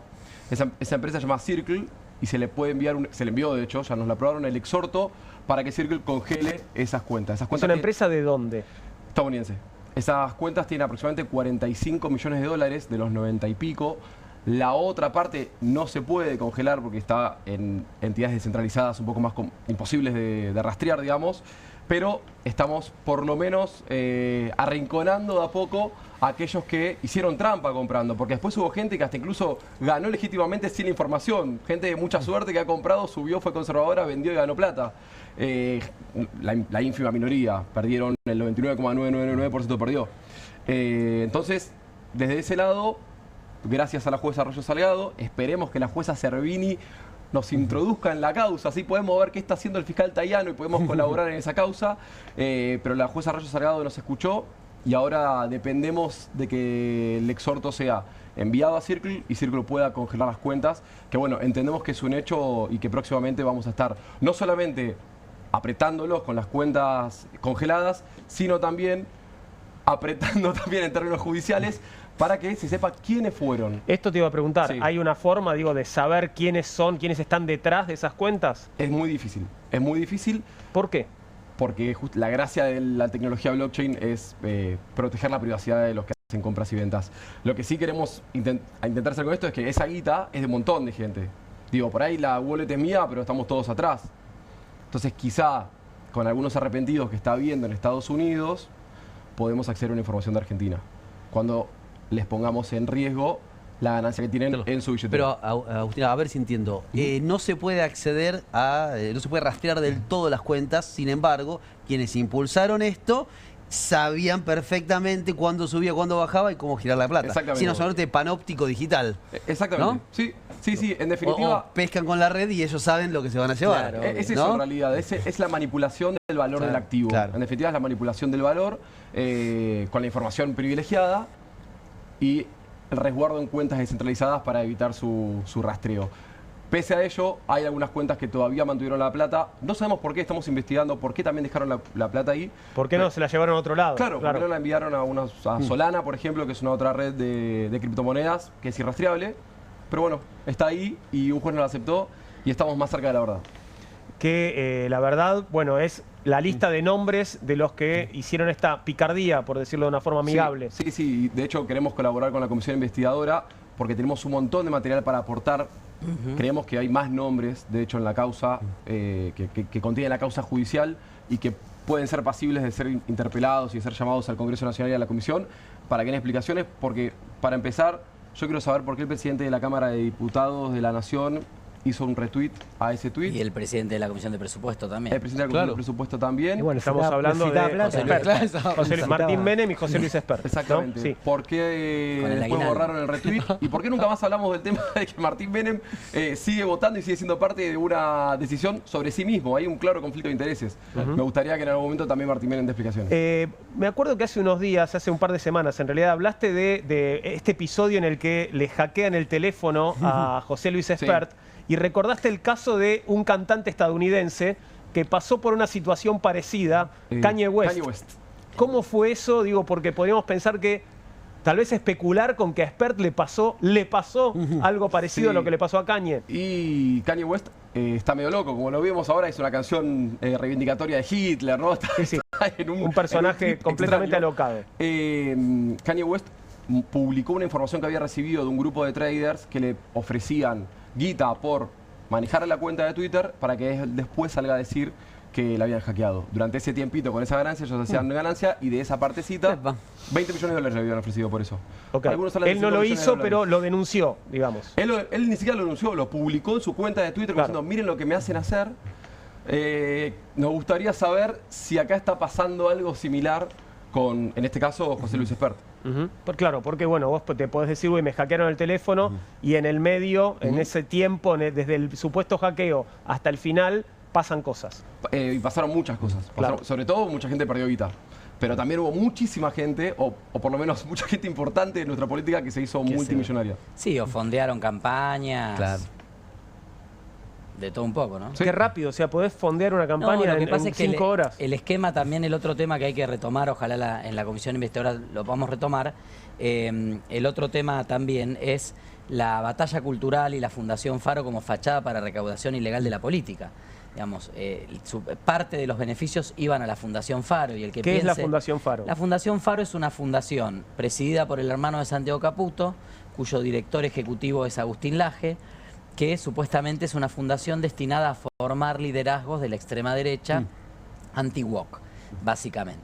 Esa empresa se llama Circle y se le puede enviar, se le envió de hecho, ya nos la aprobaron, el exhorto para que Circle congele esas cuentas. ¿Es una empresa de dónde? Estadounidense. Esas cuentas tienen aproximadamente 45 millones de dólares de los 90 y pico. La otra parte no se puede congelar porque está en entidades descentralizadas un poco más imposibles de rastrear, digamos, pero estamos por lo menos arrinconando de a poco a aquellos que hicieron trampa comprando, porque después hubo gente que hasta incluso ganó legítimamente sin información, gente de mucha suerte que ha comprado, subió, fue conservadora, vendió y ganó plata. La ínfima minoría, perdieron el 99,999% perdió. Entonces, desde ese lado, gracias a la jueza Arroyo Salgado, esperemos que la jueza Servini nos introduzca en la causa, así podemos ver qué está haciendo el fiscal Tayano y podemos colaborar en esa causa, pero la jueza Arroyo Salgado nos escuchó y ahora dependemos de que el exhorto sea enviado a Circle y Circle pueda congelar las cuentas, que bueno, entendemos que es un hecho y que próximamente vamos a estar no solamente apretándolos con las cuentas congeladas, sino también apretando también en términos judiciales para que se sepa quiénes fueron. Esto te iba a preguntar, Sí. ¿hay una forma, digo, de saber quiénes son, quiénes están detrás de esas cuentas? Es muy difícil, es muy difícil. ¿Por qué? Porque la gracia de la tecnología blockchain es proteger la privacidad de los que hacen compras y ventas. Lo que sí queremos intentar hacer con esto es que esa guita es de un montón de gente. Digo, por ahí la wallet es mía, pero estamos todos atrás. Entonces quizá con algunos arrepentidos que está habiendo en Estados Unidos, podemos acceder a una información de Argentina. Cuando les pongamos en riesgo la ganancia que tienen en su billetera. Pero, Agustina, a ver si entiendo. No se puede acceder a... no se puede rastrear del todo las cuentas, sin embargo, quienes impulsaron esto sabían perfectamente cuándo subía, cuándo bajaba y cómo girar la plata. Exactamente. Sin una suerte de panóptico digital. Exactamente. ¿No? Sí, en definitiva... O pescan con la red y ellos saben lo que se van a llevar. Claro, es eso, ¿no? en realidad, es la manipulación del valor del activo. Claro. En definitiva es la manipulación del valor con la información privilegiada y el resguardo en cuentas descentralizadas para evitar su rastreo. Pese a ello, hay algunas cuentas que todavía mantuvieron la plata. No sabemos por qué, estamos investigando por qué también dejaron la plata ahí. ¿Por qué no se la llevaron a otro lado? Claro, porque no la enviaron a Solana, por ejemplo, que es una otra red de criptomonedas que es irrastreable. Pero bueno, está ahí y un juez no la aceptó y estamos más cerca de la verdad. Que la verdad, bueno, es la lista de nombres de los que hicieron esta picardía, por decirlo de una forma amigable. Sí, de hecho queremos colaborar con la comisión investigadora porque tenemos un montón de material para aportar. Creemos que hay más nombres, de hecho, en la causa, que contienen la causa judicial y que pueden ser pasibles de ser interpelados y de ser llamados al Congreso Nacional y a la comisión para que den explicaciones, porque para empezar, yo quiero saber por qué el presidente de la Cámara de Diputados de la Nación hizo un retweet a ese tweet. Y el presidente de la Comisión de Presupuesto también. El presidente de la Comisión de Presupuesto también. Y bueno, estamos hablando de Martín Menem y José Luis Espert. Exactamente. ¿No? Sí. ¿Por qué después borraron el retweet? ¿Y por qué nunca más hablamos del tema de que Martín Menem sigue votando y sigue siendo parte de una decisión sobre sí mismo? Hay un claro conflicto de intereses. Me gustaría que en algún momento también Martín Menem dé explicaciones. Me acuerdo que hace unos días, hace un par de semanas, en realidad hablaste de este episodio en el que le hackean el teléfono a José Luis Espert. Sí. Y recordaste el caso de un cantante estadounidense que pasó por una situación parecida, Kanye West. ¿Cómo fue eso? Digo, porque podríamos pensar que tal vez especular con que a Espert le pasó algo parecido a lo que le pasó a Kanye. Y Kanye West está medio loco, como lo vimos ahora, es una canción reivindicatoria de Hitler, ¿no? Está en un personaje completamente alocado. Kanye West publicó una información que había recibido de un grupo de traders que le ofrecían guita por manejar la cuenta de Twitter para que después salga a decir que la habían hackeado. Durante ese tiempito, con esa ganancia, ellos hacían ganancia y de esa partecita, 20 millones de dólares le habían ofrecido por eso. Okay. Él no lo hizo, pero lo denunció, digamos. Él ni siquiera lo denunció, lo publicó en su cuenta de Twitter diciendo, miren lo que me hacen hacer. Nos gustaría saber si acá está pasando algo similar con, en este caso, José Luis Espert. Pues claro, porque bueno, vos te podés decir, uy, me hackearon el teléfono y en el medio, en ese tiempo, desde el supuesto hackeo hasta el final, pasan cosas. Y pasaron muchas cosas. Sobre todo, mucha gente perdió guita. Pero también hubo muchísima gente, o por lo menos mucha gente importante de nuestra política que se hizo multimillonaria. Sí, o fondearon campañas. Claro. De todo un poco, ¿no? Qué rápido, o sea, podés fondear una campaña en 5 horas. El esquema también, el otro tema que hay que retomar, ojalá en la comisión investigadora lo podamos retomar, el otro tema también es la batalla cultural y la Fundación Faro como fachada para recaudación ilegal de la política. Digamos, parte de los beneficios iban a la Fundación Faro. Y el que ¿Qué es la Fundación Faro? La Fundación Faro es una fundación presidida por el hermano de Santiago Caputo, cuyo director ejecutivo es Agustín Laje, que supuestamente es una fundación destinada a formar liderazgos de la extrema derecha anti-woke, básicamente.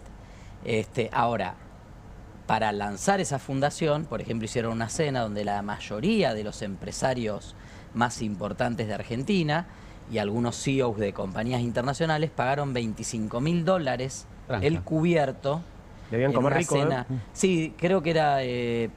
Ahora, para lanzar esa fundación, por ejemplo, hicieron una cena donde la mayoría de los empresarios más importantes de Argentina y algunos CEOs de compañías internacionales pagaron $25.000 el cubierto Debían comer una rico, cena. Sí, creo que era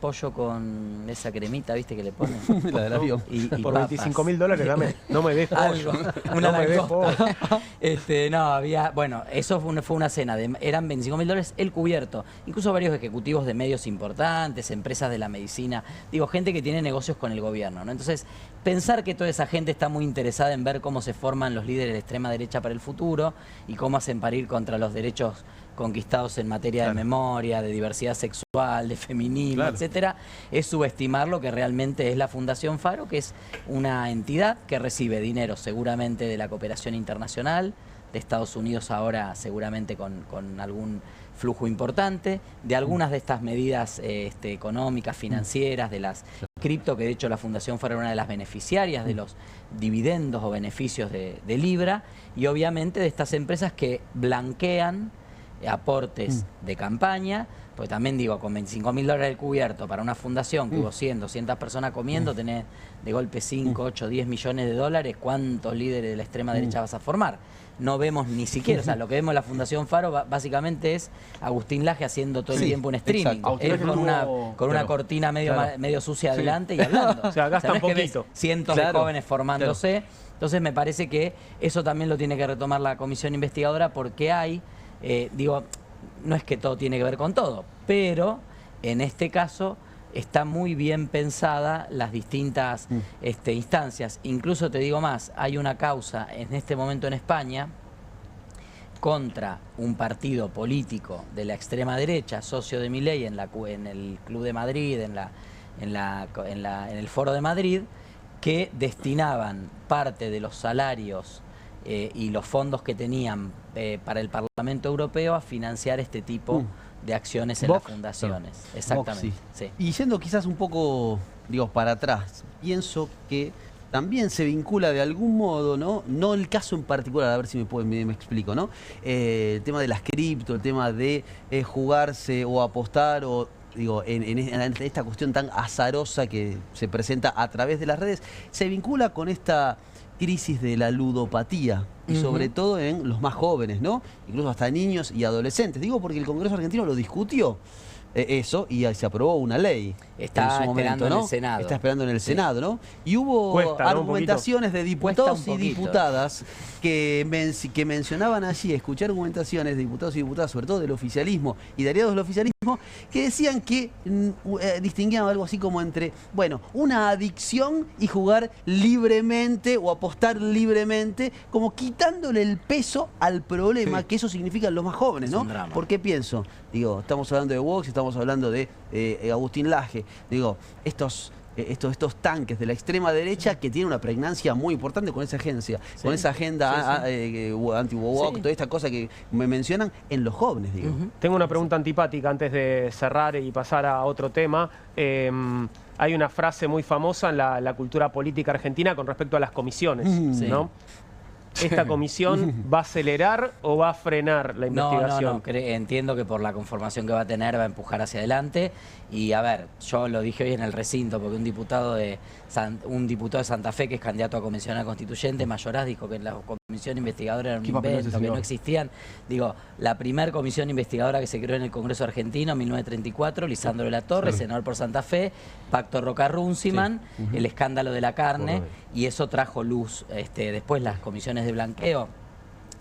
pollo con esa cremita, ¿viste? Que le ponen. La del avión. Y Por papas. $25.000, dame, no me des pollo. Algo, una No me des pollo. No, había, bueno, eso fue una cena, eran $25.000 el cubierto, incluso varios ejecutivos de medios importantes, empresas de la medicina, digo, gente que tiene negocios con el gobierno, ¿no? Entonces, pensar que toda esa gente está muy interesada en ver cómo se forman los líderes de la extrema derecha para el futuro y cómo hacen parir contra los derechos conquistados en materia de memoria, de diversidad sexual, de feminismo, etcétera, es subestimar lo que realmente es la Fundación Faro, que es una entidad que recibe dinero seguramente de la cooperación internacional, de Estados Unidos ahora seguramente con algún flujo importante, de algunas de estas medidas económicas, financieras, de las cripto, que de hecho la Fundación Faro era una de las beneficiarias de los dividendos o beneficios de Libra, y obviamente de estas empresas que blanquean aportes de campaña, porque también digo, con $25.000 del cubierto para una fundación que hubo 100, 200 personas comiendo, tenés de golpe 5, 8, 10 millones de dólares, ¿cuántos líderes de la extrema derecha vas a formar? No vemos ni siquiera, o sea, lo que vemos en la Fundación Faro básicamente es Agustín Laje haciendo todo el tiempo un streaming, él con una cortina medio sucia adelante y hablando. O sea, gasta un poquito. Cientos de jóvenes formándose, entonces me parece que eso también lo tiene que retomar la comisión investigadora, porque hay digo, no es que todo tiene que ver con todo, pero en este caso está muy bien pensada las distintas instancias. Incluso te digo más, hay una causa en este momento en España contra un partido político de la extrema derecha, socio de Milei en el Club de Madrid, en el Foro de Madrid, que destinaban parte de los salarios y los fondos que tenían para el Parlamento Europeo a financiar este tipo de acciones en las fundaciones. Exactamente. Vox, sí. Y yendo quizás un poco, digo, para atrás, pienso que también se vincula de algún modo, no el caso en particular, a ver si me explico, ¿no? El tema de las cripto, el tema de jugarse o apostar o... Digo, en esta cuestión tan azarosa que se presenta a través de las redes, se vincula con esta crisis de la ludopatía y sobre todo en los más jóvenes, ¿no? Incluso hasta niños y adolescentes. Digo porque el Congreso argentino lo discutió eso y se aprobó una ley. Está en su momento, en el Senado. Está esperando en el Senado, ¿no? Y hubo argumentaciones de diputados y diputadas que mencionaban allí, escuché argumentaciones de diputados y diputadas, sobre todo del oficialismo y de aliados del oficialismo, que decían que distinguían algo así como entre, bueno, una adicción y jugar libremente o apostar libremente, como quitándole el peso al problema que eso significa en los más jóvenes, ¿no? ¿Por qué pienso? Digo, estamos hablando de Vox, estamos hablando de Agustín Laje, digo, estos tanques de la extrema derecha que tienen una pregnancia muy importante con esa agencia, con esa agenda anti-woke, toda esta cosa que me mencionan en los jóvenes, digo. Tengo una pregunta antipática antes de cerrar y pasar a otro tema. Hay una frase muy famosa en la cultura política argentina con respecto a las comisiones, ¿no? ¿Esta comisión va a acelerar o va a frenar la investigación? No, entiendo que por la conformación que va a tener va a empujar hacia adelante. Y a ver, yo lo dije hoy en el recinto, porque un diputado de Santa Fe, que es candidato a comisionado constituyente, Mayoraz, dijo que la comisión investigadora era un invento, que no existían. Digo, la primer comisión investigadora que se creó en el Congreso argentino en 1934, Lisandro de la Torre, senador por Santa Fe, Pacto Roca-Runciman, el escándalo de la carne, y eso trajo luz. Después las comisiones de blanqueo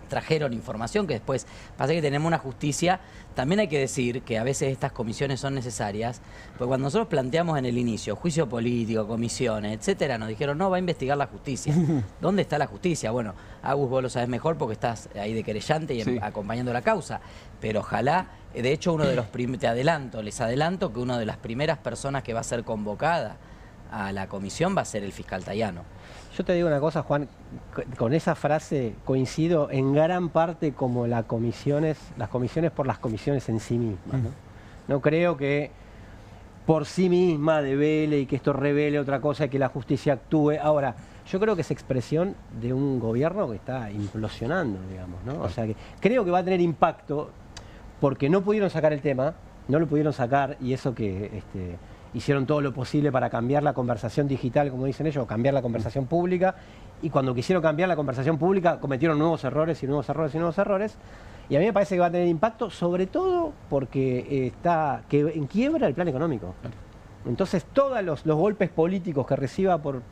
trajeron información que después pasa que tenemos una justicia. También hay que decir que a veces estas comisiones son necesarias, porque cuando nosotros planteamos en el inicio juicio político, comisiones, etcétera, nos dijeron no, va a investigar la justicia. ¿Dónde está la justicia? Bueno, Agus, vos lo sabés mejor porque estás ahí de querellante y acompañando la causa, pero ojalá, de hecho les adelanto que una de las primeras personas que va a ser convocada a la comisión va a ser el fiscal Tayano. Yo te digo una cosa, Juan, con esa frase coincido en gran parte como las comisiones por las comisiones en sí mismas, ¿no? No creo que por sí misma devele y que esto revele otra cosa y que la justicia actúe. Ahora, yo creo que es expresión de un gobierno que está implosionando, digamos, ¿no? O sea, que creo que va a tener impacto porque no pudieron sacar el tema, no lo pudieron sacar y eso que hicieron todo lo posible para cambiar la conversación digital, como dicen ellos, o cambiar la conversación pública, y cuando quisieron cambiar la conversación pública cometieron nuevos errores y nuevos errores y nuevos errores, y a mí me parece que va a tener impacto, sobre todo porque está en quiebra el plan económico. Entonces todos los golpes políticos que reciba por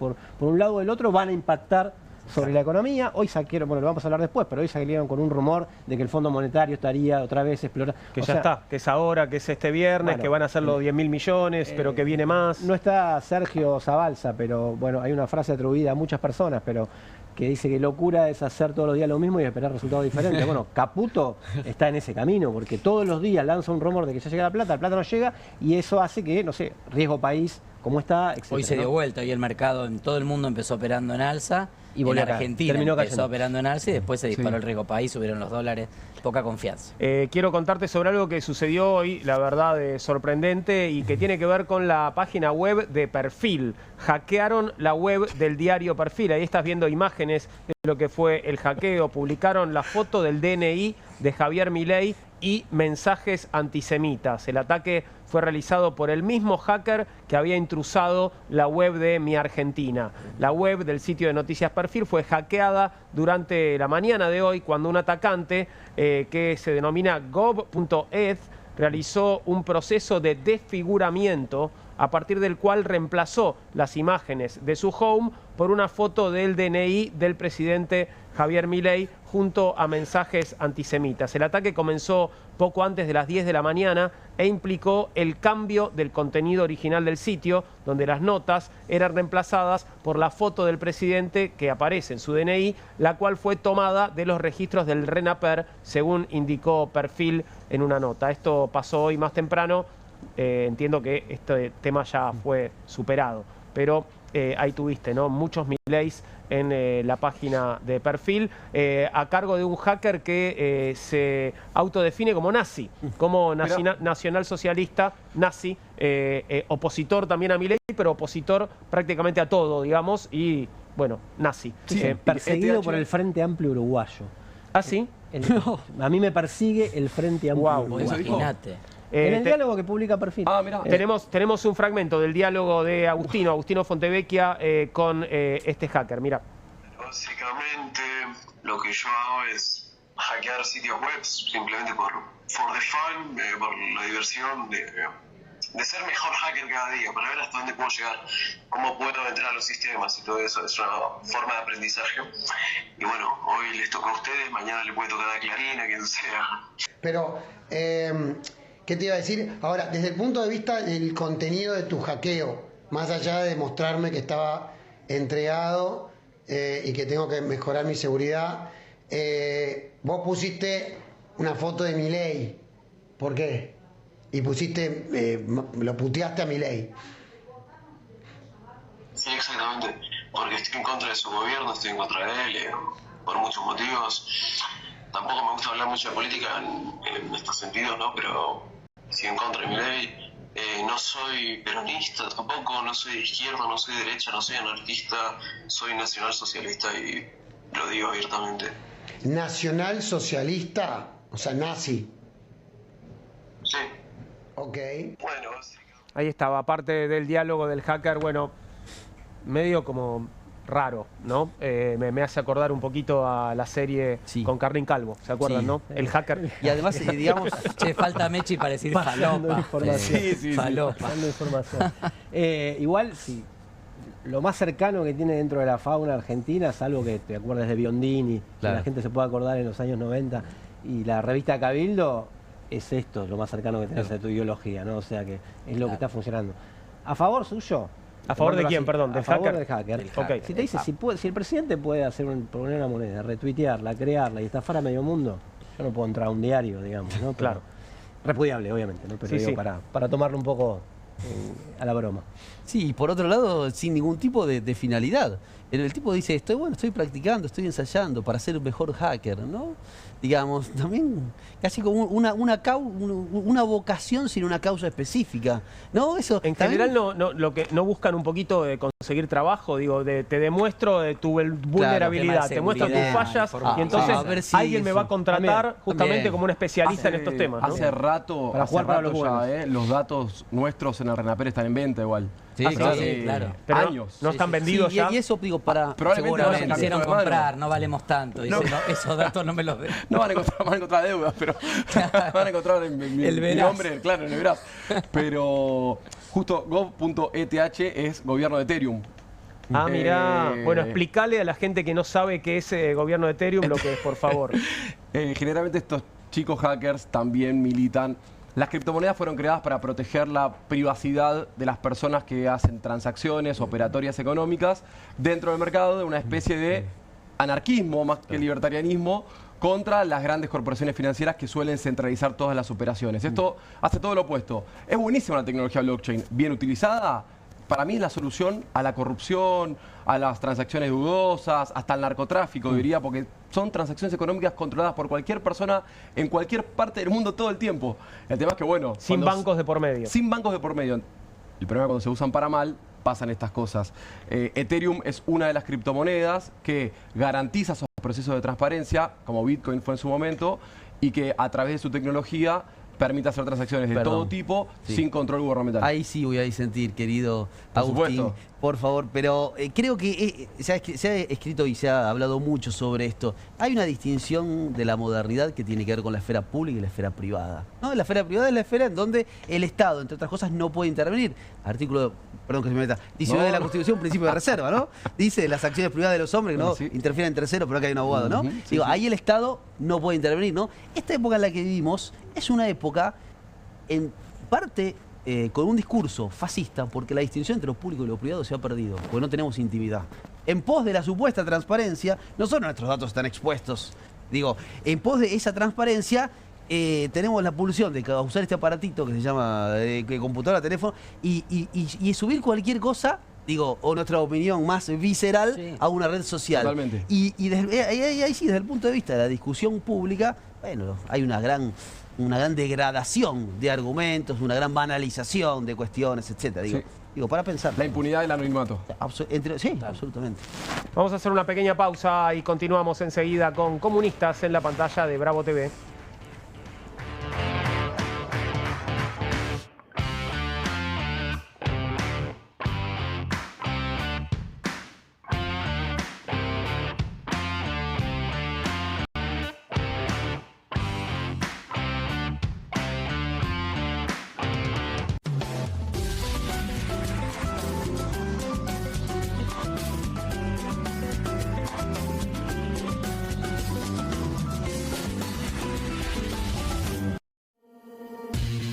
un lado o del otro van a impactar sobre la economía. Hoy salieron, bueno, lo vamos a hablar después, pero hoy salieron con un rumor de que el Fondo Monetario estaría otra vez explorando. Que ya está, que es ahora, que es este viernes, bueno, que van a ser los 10.000 millones, pero que viene más. No está Sergio Zabalza, pero bueno, hay una frase atribuida a muchas personas, pero que dice que locura es hacer todos los días lo mismo y esperar resultados diferentes. Bueno, Caputo está en ese camino, porque todos los días lanza un rumor de que ya llega la plata no llega, y eso hace que, no sé, riesgo país, cómo está, etcétera. Hoy se dio vuelta, hoy el mercado en todo el mundo empezó operando en alza. Y en Argentina empezó operando en alza y después se disparó el riesgo país, subieron los dólares, poca confianza. Quiero contarte sobre algo que sucedió hoy, la verdad, sorprendente, y que tiene que ver con la página web de Perfil. Hackearon la web del diario Perfil, ahí estás viendo imágenes de lo que fue el hackeo. Publicaron la foto del DNI de Javier Milei y mensajes antisemitas. El ataque fue realizado por el mismo hacker que había intrusado la web de Mi Argentina. La web del sitio de noticias Perfil fue hackeada durante la mañana de hoy cuando un atacante que se denomina gov.eth realizó un proceso de desfiguramiento a partir del cual reemplazó las imágenes de su home por una foto del DNI del presidente Javier Milei junto a mensajes antisemitas. El ataque comenzó poco antes de las 10 de la mañana e implicó el cambio del contenido original del sitio, donde las notas eran reemplazadas por la foto del presidente que aparece en su DNI, la cual fue tomada de los registros del RENAPER, según indicó Perfil en una nota. Esto pasó hoy más temprano. Entiendo que este tema ya fue superado, pero ahí tuviste, ¿no?, muchos Mileis en la página de Perfil, a cargo de un hacker que se autodefine como nazi, como nacionalsocialista, nazi, opositor también a Milei, pero opositor prácticamente a todo, digamos, y bueno, nazi. Sí, perseguido por el Frente Amplio Uruguayo. ¿Ah, sí? A mí me persigue el Frente Amplio Uruguayo. Imagínate. En el diálogo que publica Perfil. Mirá. Tenemos un fragmento del diálogo de Agustino Fontevecchia con este hacker. Mira. Básicamente lo que yo hago es hackear sitios web simplemente por the fun, por la diversión de ser mejor hacker cada día, para ver hasta dónde puedo llegar, cómo puedo entrar a los sistemas y todo eso. Es una forma de aprendizaje. Y bueno, hoy les toca a ustedes, mañana le puede tocar a Clarín, a quien sea. Pero, ¿qué te iba a decir? Ahora, desde el punto de vista del contenido de tu hackeo, más allá de demostrarme que estaba entregado y que tengo que mejorar mi seguridad, vos pusiste una foto de Milei. ¿Por qué? Y pusiste, lo puteaste a Milei. Sí, exactamente. Porque estoy en contra de su gobierno, estoy en contra de él, por muchos motivos. Tampoco me gusta hablar mucho de política en estos sentidos, ¿no? Pero estoy en contra de Milei. No soy peronista tampoco, no soy de izquierda, no soy de derecha, no soy anarquista, soy nacionalsocialista y lo digo abiertamente. ¿Nacionalsocialista? O sea, nazi. Sí. Ok. Bueno, ahí estaba, parte del diálogo del hacker, bueno, medio como raro, ¿no? Me hace acordar un poquito a la serie con Carlín Calvo, ¿se acuerdan, no? El hacker. Y además, digamos, falta Mechi para decir falopa. Falopa. Información. Igual, sí, lo más cercano que tiene dentro de la fauna argentina, salvo que te acuerdes de Biondini, que la gente se puede acordar en los años 90, y la revista Cabildo, es esto, lo más cercano que tenés de tu ideología, ¿no? O sea que es lo que está funcionando. ¿A favor suyo? ¿A favor de quién, perdón? A favor del hacker. Okay. Si te dice, si el presidente puede poner una moneda, retuitearla, crearla y estafar a medio mundo, yo no puedo entrar a un diario, digamos, ¿no? Pero, claro. Repudiable, obviamente, ¿no? Pero digo, para tomarlo un poco a la broma. Sí, y por otro lado, sin ningún tipo de finalidad. El tipo dice, estoy practicando, estoy ensayando para ser mejor hacker, ¿no? Digamos, también casi como una vocación sin una causa específica, ¿no? Eso en también... general lo que no buscan un poquito de conseguir trabajo, digo, te demuestro de tu vulnerabilidad, te muestro tus fallas y entonces a ver si alguien me va a contratar justamente como un especialista en estos temas, ¿no? Hace rato, los datos nuestros en el RENAPER están en venta igual. Sí, claro. Pero años. no están vendidos ya. Y eso, digo, para... Probablemente Seguramente me hicieron comprar, no valemos tanto. Dice, no, esos datos no me los den. No van a encontrar deudas, pero van a encontrar mi nombre, claro, en el Veraz. Pero justo gov.eth es gobierno de Ethereum. Ah, mirá. Bueno, explícale a la gente que no sabe qué es gobierno de Ethereum lo que es, por favor. Generalmente estos chicos hackers también militan. Las criptomonedas fueron creadas para proteger la privacidad de las personas que hacen transacciones operatorias económicas dentro del mercado, de una especie de anarquismo más que libertarianismo contra las grandes corporaciones financieras que suelen centralizar todas las operaciones. Esto hace todo lo opuesto. Es buenísima la tecnología blockchain. Bien utilizada, para mí es la solución a la corrupción, a las transacciones dudosas, hasta al narcotráfico, diría, porque son transacciones económicas controladas por cualquier persona en cualquier parte del mundo todo el tiempo. El tema es que, bueno... Sin bancos de por medio. Sin bancos de por medio. El problema es cuando se usan para mal, pasan estas cosas. Ethereum es una de las criptomonedas que garantiza esos procesos de transparencia, como Bitcoin fue en su momento, y que a través de su tecnología permite hacer transacciones de todo tipo sin control gubernamental. Ahí sí voy a disentir, querido Agustín, por favor, pero creo que se ha escrito y se ha hablado mucho sobre esto. Hay una distinción de la modernidad que tiene que ver con la esfera pública y la esfera privada, ¿no? La esfera privada es la esfera en donde el Estado, entre otras cosas, no puede intervenir. Artículo, perdón que se me meta, 19 de la Constitución, principio de reserva, ¿no? Dice las acciones privadas de los hombres que no interfieren en terceros, pero acá hay un abogado, ¿no? Digo, ahí el Estado no puede intervenir, ¿no? Esta época en la que vivimos es una época, en parte, con un discurso fascista, porque la distinción entre lo público y lo privado se ha perdido, porque no tenemos intimidad. En pos de la supuesta transparencia, no solo nuestros datos están expuestos, digo, en pos de esa transparencia, tenemos la pulsión de usar este aparatito que se llama computadora, teléfono, y subir cualquier cosa, digo, o nuestra opinión más visceral a una red social. Totalmente. Y ahí sí, desde el punto de vista de la discusión pública, bueno, hay una gran degradación de argumentos, una gran banalización de cuestiones, etcétera. Digo, para pensar. La impunidad del anonimato. Sí, absolutamente. Vamos a hacer una pequeña pausa y continuamos enseguida con Comunistas en la pantalla de Bravo TV.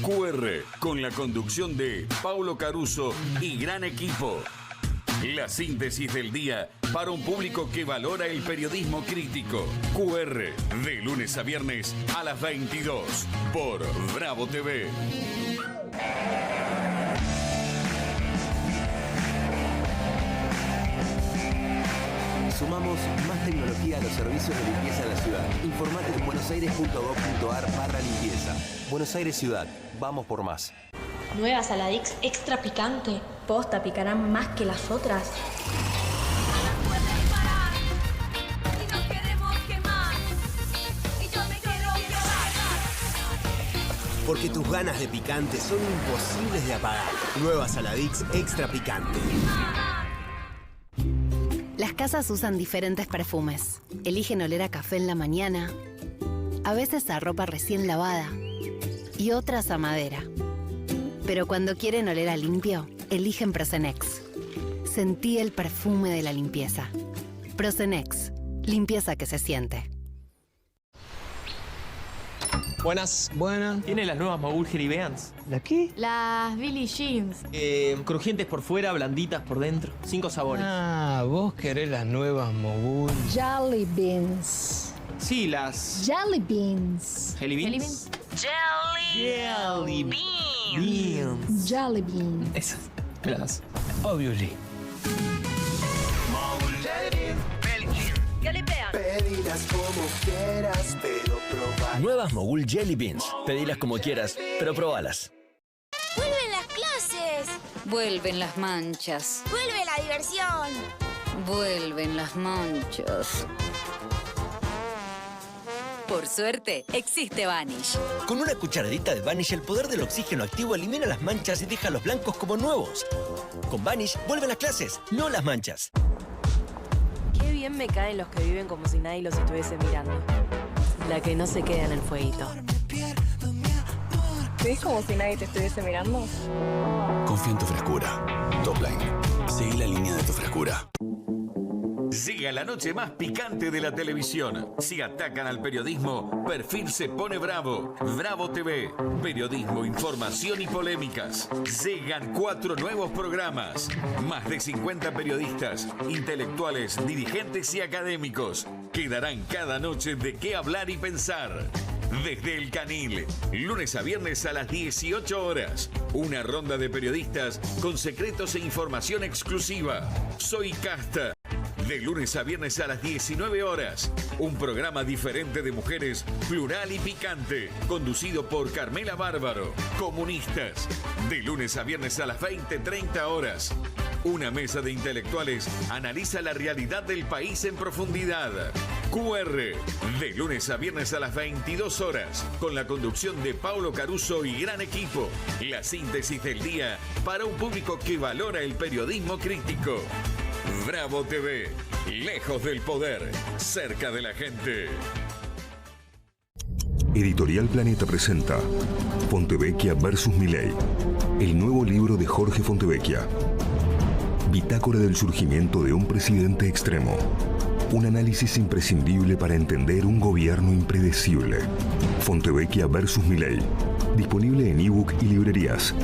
QR, con la conducción de Paulo Caruso y gran equipo. La síntesis del día para un público que valora el periodismo crítico. QR, de lunes a viernes a las 22 por Bravo TV. Sumamos más tecnología a los servicios de limpieza de la ciudad. Informate en buenosaires.gov.ar/limpieza. Buenos Aires Ciudad. Vamos por más. Nueva Saladix extra picante. Posta, picarán más que las otras. Porque tus ganas de picante son imposibles de apagar. Nueva Saladix extra picante. Las casas usan diferentes perfumes. Eligen oler a café en la mañana, a veces a ropa recién lavada y otras a madera. Pero cuando quieren oler a limpio, eligen Prosenex. Sentí el perfume de la limpieza. Prosenex, limpieza que se siente. Buenas. Buenas. ¿Tiene las nuevas Mogul Hairy Beans? ¿La qué? Las Billie Jeans. Crujientes por fuera, blanditas por dentro. 5 sabores. Ah, vos querés las nuevas Mogul. Jelly Beans. Sí, las... Jelly Beans. ¿Jelly Beans? Jelly Beans. Jelly Beans. Esas. Me las das. Obviously. Mogul Pedilas como quieras, pero probalas. Nuevas Mogul Jelly Beans. Pedilas como quieras, pero probalas. ¡Vuelven las clases! Vuelven las manchas. ¡Vuelve la diversión! Vuelven las manchas. Por suerte, existe Vanish. Con una cucharadita de Vanish, el poder del oxígeno activo elimina las manchas y deja los blancos como nuevos. Con Vanish, vuelven las clases, no las manchas. Qué bien me caen los que viven como si nadie los estuviese mirando. La que no se queda en el fueguito. ¿Ves como si nadie te estuviese mirando? Confía en tu frescura. Topline. Seguí la línea de tu frescura. Llega la noche más picante de la televisión. Si atacan al periodismo, Perfil se pone bravo. Bravo TV. Periodismo, información y polémicas. Llegan 4 nuevos programas. Más de 50 periodistas, intelectuales, dirigentes y académicos que darán cada noche de qué hablar y pensar. Desde El Canil, lunes a viernes a las 18 horas. Una ronda de periodistas con secretos e información exclusiva. Soy Casta. De lunes a viernes a las 19 horas. Un programa diferente de mujeres, plural y picante. Conducido por Carmela Bárbaro. Comunistas. De lunes a viernes a las 20:30 horas. Una mesa de intelectuales analiza la realidad del país en profundidad. QR. De lunes a viernes a las 22 horas. Con la conducción de Paulo Caruso y gran equipo. La síntesis del día para un público que valora el periodismo crítico. Bravo TV, lejos del poder, cerca de la gente. Editorial Planeta presenta Fontevecchia vs. Milei, el nuevo libro de Jorge Fontevecchia. Bitácora del surgimiento de un presidente extremo. Un análisis imprescindible para entender un gobierno impredecible. Fontevecchia vs. Milei, disponible en ebook y librerías.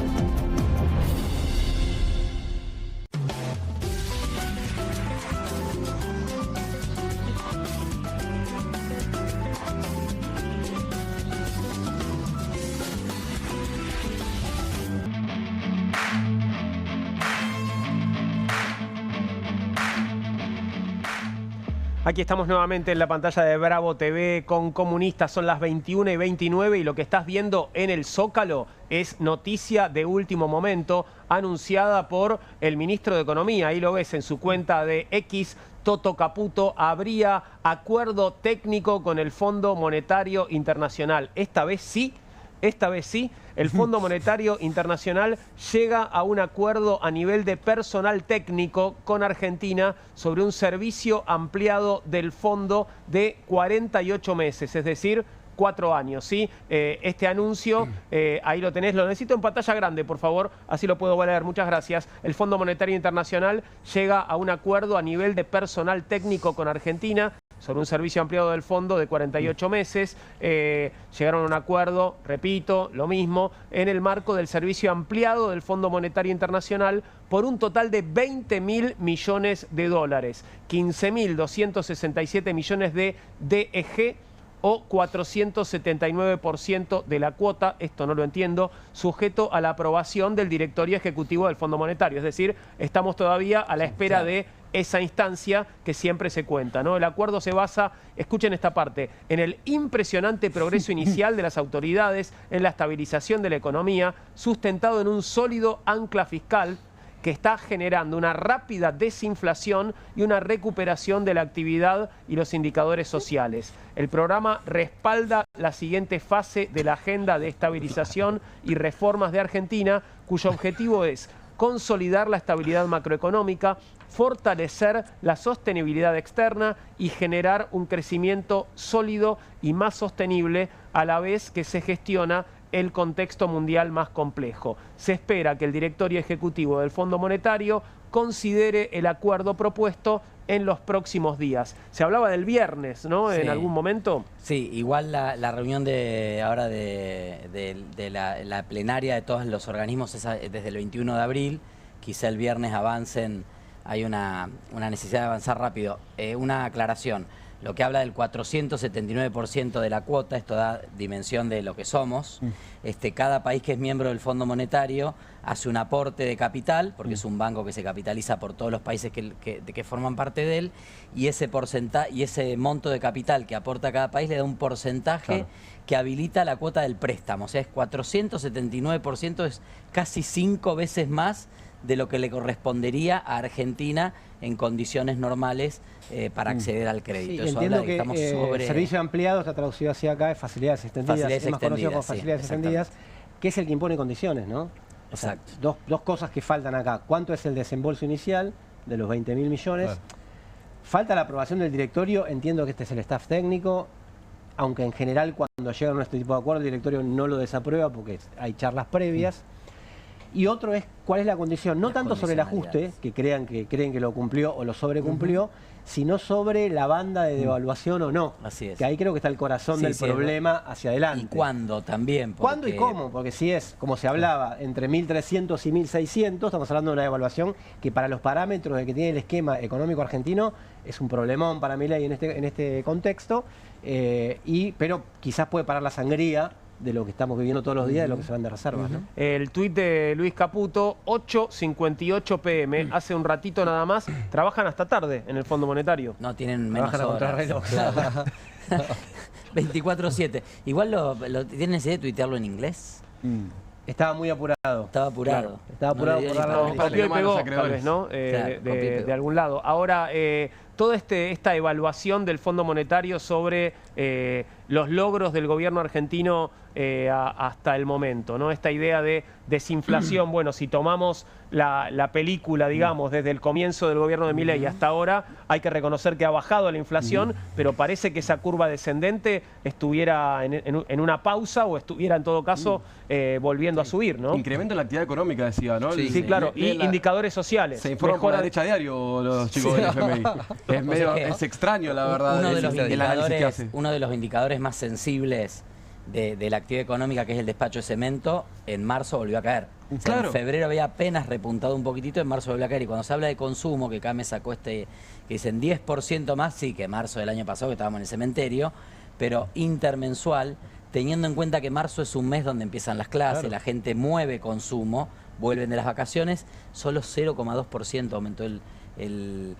Aquí estamos nuevamente en la pantalla de Bravo TV con Comunistas. Son las 21:29 y lo que estás viendo en el Zócalo es noticia de último momento anunciada por el ministro de Economía. Ahí lo ves en su cuenta de X, Toto Caputo. Habría acuerdo técnico con el Fondo Monetario Internacional. Esta vez sí, el Fondo Monetario Internacional llega a un acuerdo a nivel de personal técnico con Argentina sobre un servicio ampliado del fondo de 48 meses, es decir, 4 años, ¿sí? Este anuncio, ahí lo tenés, lo necesito en pantalla grande, por favor, así lo puedo leer, muchas gracias. El Fondo Monetario Internacional llega a un acuerdo a nivel de personal técnico con Argentina sobre un servicio ampliado del fondo de 48 meses. Llegaron a un acuerdo, repito, lo mismo, en el marco del servicio ampliado del Fondo Monetario Internacional por un total de 20.000 millones de dólares, 15.267 millones de DEG o 479% de la cuota, esto no lo entiendo, sujeto a la aprobación del directorio ejecutivo del Fondo Monetario. Es decir, estamos todavía a la espera de esa instancia que siempre se cuenta, ¿no? El acuerdo se basa, escuchen esta parte, en el impresionante progreso inicial de las autoridades en la estabilización de la economía, sustentado en un sólido ancla fiscal que está generando una rápida desinflación y una recuperación de la actividad y los indicadores sociales. El programa respalda la siguiente fase de la agenda de estabilización y reformas de Argentina, cuyo objetivo es consolidar la estabilidad macroeconómica, fortalecer la sostenibilidad externa y generar un crecimiento sólido y más sostenible a la vez que se gestiona el contexto mundial más complejo. Se espera que el directorio ejecutivo del Fondo Monetario considere el acuerdo propuesto en los próximos días. Se hablaba del viernes, ¿no? Sí. En algún momento. Sí, igual la reunión de ahora de la plenaria de todos los organismos es desde el 21 de abril. Quizá el viernes avancen, hay una necesidad de avanzar rápido. Una aclaración. lo que habla del 479% de la cuota. Esto da dimensión de lo que somos. Cada país que es miembro del Fondo Monetario hace un aporte de capital, porque es un banco que se capitaliza por todos los países que forman parte de él, y ese porcentaje y ese monto de capital que aporta cada país le da un porcentaje que habilita la cuota del préstamo. O sea, es 479%, es casi 5 veces más de lo que le correspondería a Argentina en condiciones normales para acceder al crédito. Sí, Eso entiendo habla de que estamos sobre... servicio ampliado está traducido hacia acá, es facilidades extendidas, Facilidades es más conocido como extendidas, facilidades sí, extendidas, que es el que impone condiciones, ¿no? O sea, dos cosas que faltan acá. ¿Cuánto es el desembolso inicial de los 20.000 millones? Claro. Falta la aprobación del directorio, entiendo que este es el staff técnico, aunque en general cuando llegan a este tipo de acuerdo el directorio no lo desaprueba porque hay charlas previas. Y otro es cuál es la condición, no tanto sobre el ajuste, que creen que lo cumplió o lo sobrecumplió, sino sobre la banda de devaluación o no. Así es. Que ahí creo que está el corazón del problema hacia adelante. ¿Y cuándo también? ¿Cuándo y cómo? Porque si es, como se hablaba, entre 1.300 y 1.600, estamos hablando de una devaluación que para los parámetros de que tiene el esquema económico argentino es un problemón para Milei en este contexto, pero quizás puede parar la sangría de lo que estamos viviendo todos los días, de lo que se van de reservas, ¿no? El tuit de Luis Caputo, 8:58 p.m., hace un ratito nada más, trabajan hasta tarde en el Fondo Monetario. No, tienen menos Trabajan a contrarreloj. Claro. 24/7. Igual ¿tienen necesidad de tuitearlo en inglés? Estaba muy apurado. Estaba apurado. Claro, estaba apurado por dar la copió y pegó, tal vez, ¿no? De algún lado. Ahora, toda esta evaluación del Fondo Monetario sobre los logros del gobierno argentino hasta el momento, ¿no? Esta idea de desinflación, bueno, si tomamos la película, digamos, desde el comienzo del gobierno de Milei hasta ahora, hay que reconocer que ha bajado la inflación, pero parece que esa curva descendente estuviera en una pausa o estuviera en todo caso volviendo a subir, ¿no? Incremento en la actividad económica, decía, ¿no? Sí, claro, y indicadores sociales. Se informan por la derecha a diario los chicos del FMI. Es extraño, la verdad, el análisis que hace. Uno de los indicadores más sensibles de la actividad económica, que es el despacho de cemento, en marzo volvió a caer. O sea, en febrero había apenas repuntado un poquitito, en marzo volvió a caer. Y cuando se habla de consumo, que acá me sacó que dicen 10% más, sí, que marzo del año pasado, que estábamos en el cementerio, pero intermensual, teniendo en cuenta que marzo es un mes donde empiezan las clases, la gente mueve consumo, vuelven de las vacaciones, solo 0,2% aumentó el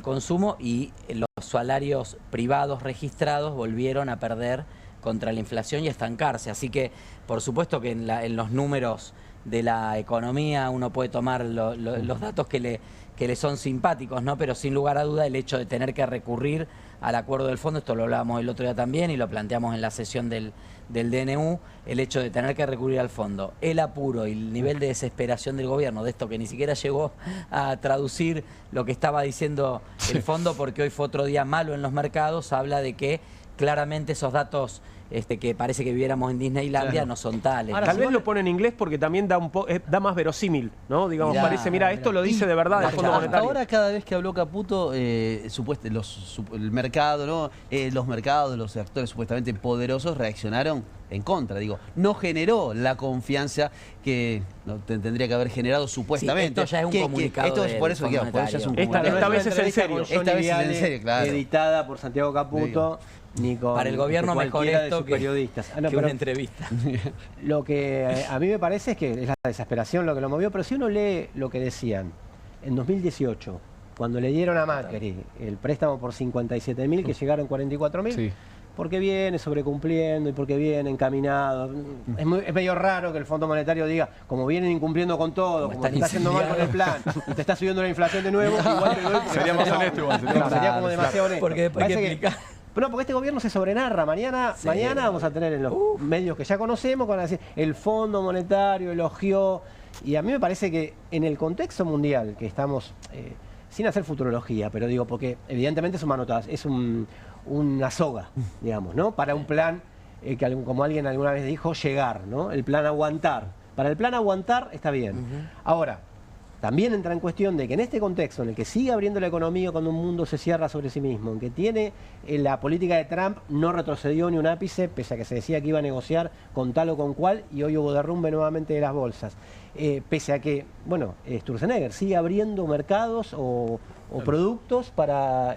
consumo, y los salarios privados registrados volvieron a perder contra la inflación y a estancarse. Así que, por supuesto que en los números de la economía uno puede tomar los datos que le son simpáticos, ¿no? Pero sin lugar a duda el hecho de tener que recurrir al acuerdo del fondo, esto lo hablábamos el otro día también y lo planteamos en la sesión del DNU, el hecho de tener que recurrir al fondo, el apuro y el nivel de desesperación del gobierno de esto, que ni siquiera llegó a traducir lo que estaba diciendo el fondo, porque hoy fue otro día malo en los mercados, habla de que claramente esos datos que parece que viviéramos en Disneylandia no son tales. Ahora, tal vez lo pone en inglés porque también da más verosímil, ¿no? Digamos, parece, mira, esto lo dice de verdad el Fondo Monetario. Ahora, cada vez que habló Caputo, el mercado, ¿no? Los mercados, los actores supuestamente poderosos reaccionaron en contra. Digo, no generó la confianza que tendría que haber generado supuestamente. Esto ya es un comunicado. Esto es por eso que ya es un comunicado. Esta vez es en serio. Esta vez es en serio, claro. Editada por Santiago Caputo. Para el gobierno mejor esto que periodistas. Que una entrevista. Lo que a mí me parece es que es la desesperación lo que lo movió, pero si uno lee lo que decían en 2018, cuando le dieron a Macri el préstamo por 57.000, que llegaron 44.000, porque viene sobrecumpliendo y porque viene encaminado. Es medio raro que el Fondo Monetario diga, como vienen incumpliendo con todo, como te está haciendo mal con el plan, y te está subiendo la inflación de nuevo, igual que sería más honesto igual. Sería como demasiado honesto. Porque después hay que explicar. No, porque este gobierno se sobrenarra. Mañana vamos a tener en los medios que ya conocemos, van a decir, el Fondo Monetario elogió. Y a mí me parece que en el contexto mundial, que estamos, sin hacer futurología, pero digo, porque evidentemente son manotadas, es una soga, digamos, ¿no? Para un plan, que como alguien alguna vez dijo, llegar, ¿no? El plan aguantar. Para el plan aguantar está bien. Ahora, también entra en cuestión de que en este contexto en el que sigue abriendo la economía cuando un mundo se cierra sobre sí mismo, en que tiene la política de Trump no retrocedió ni un ápice, pese a que se decía que iba a negociar con tal o con cual, y hoy hubo derrumbe nuevamente de las bolsas. Pese a que, bueno, Sturzenegger sigue abriendo mercados o productos para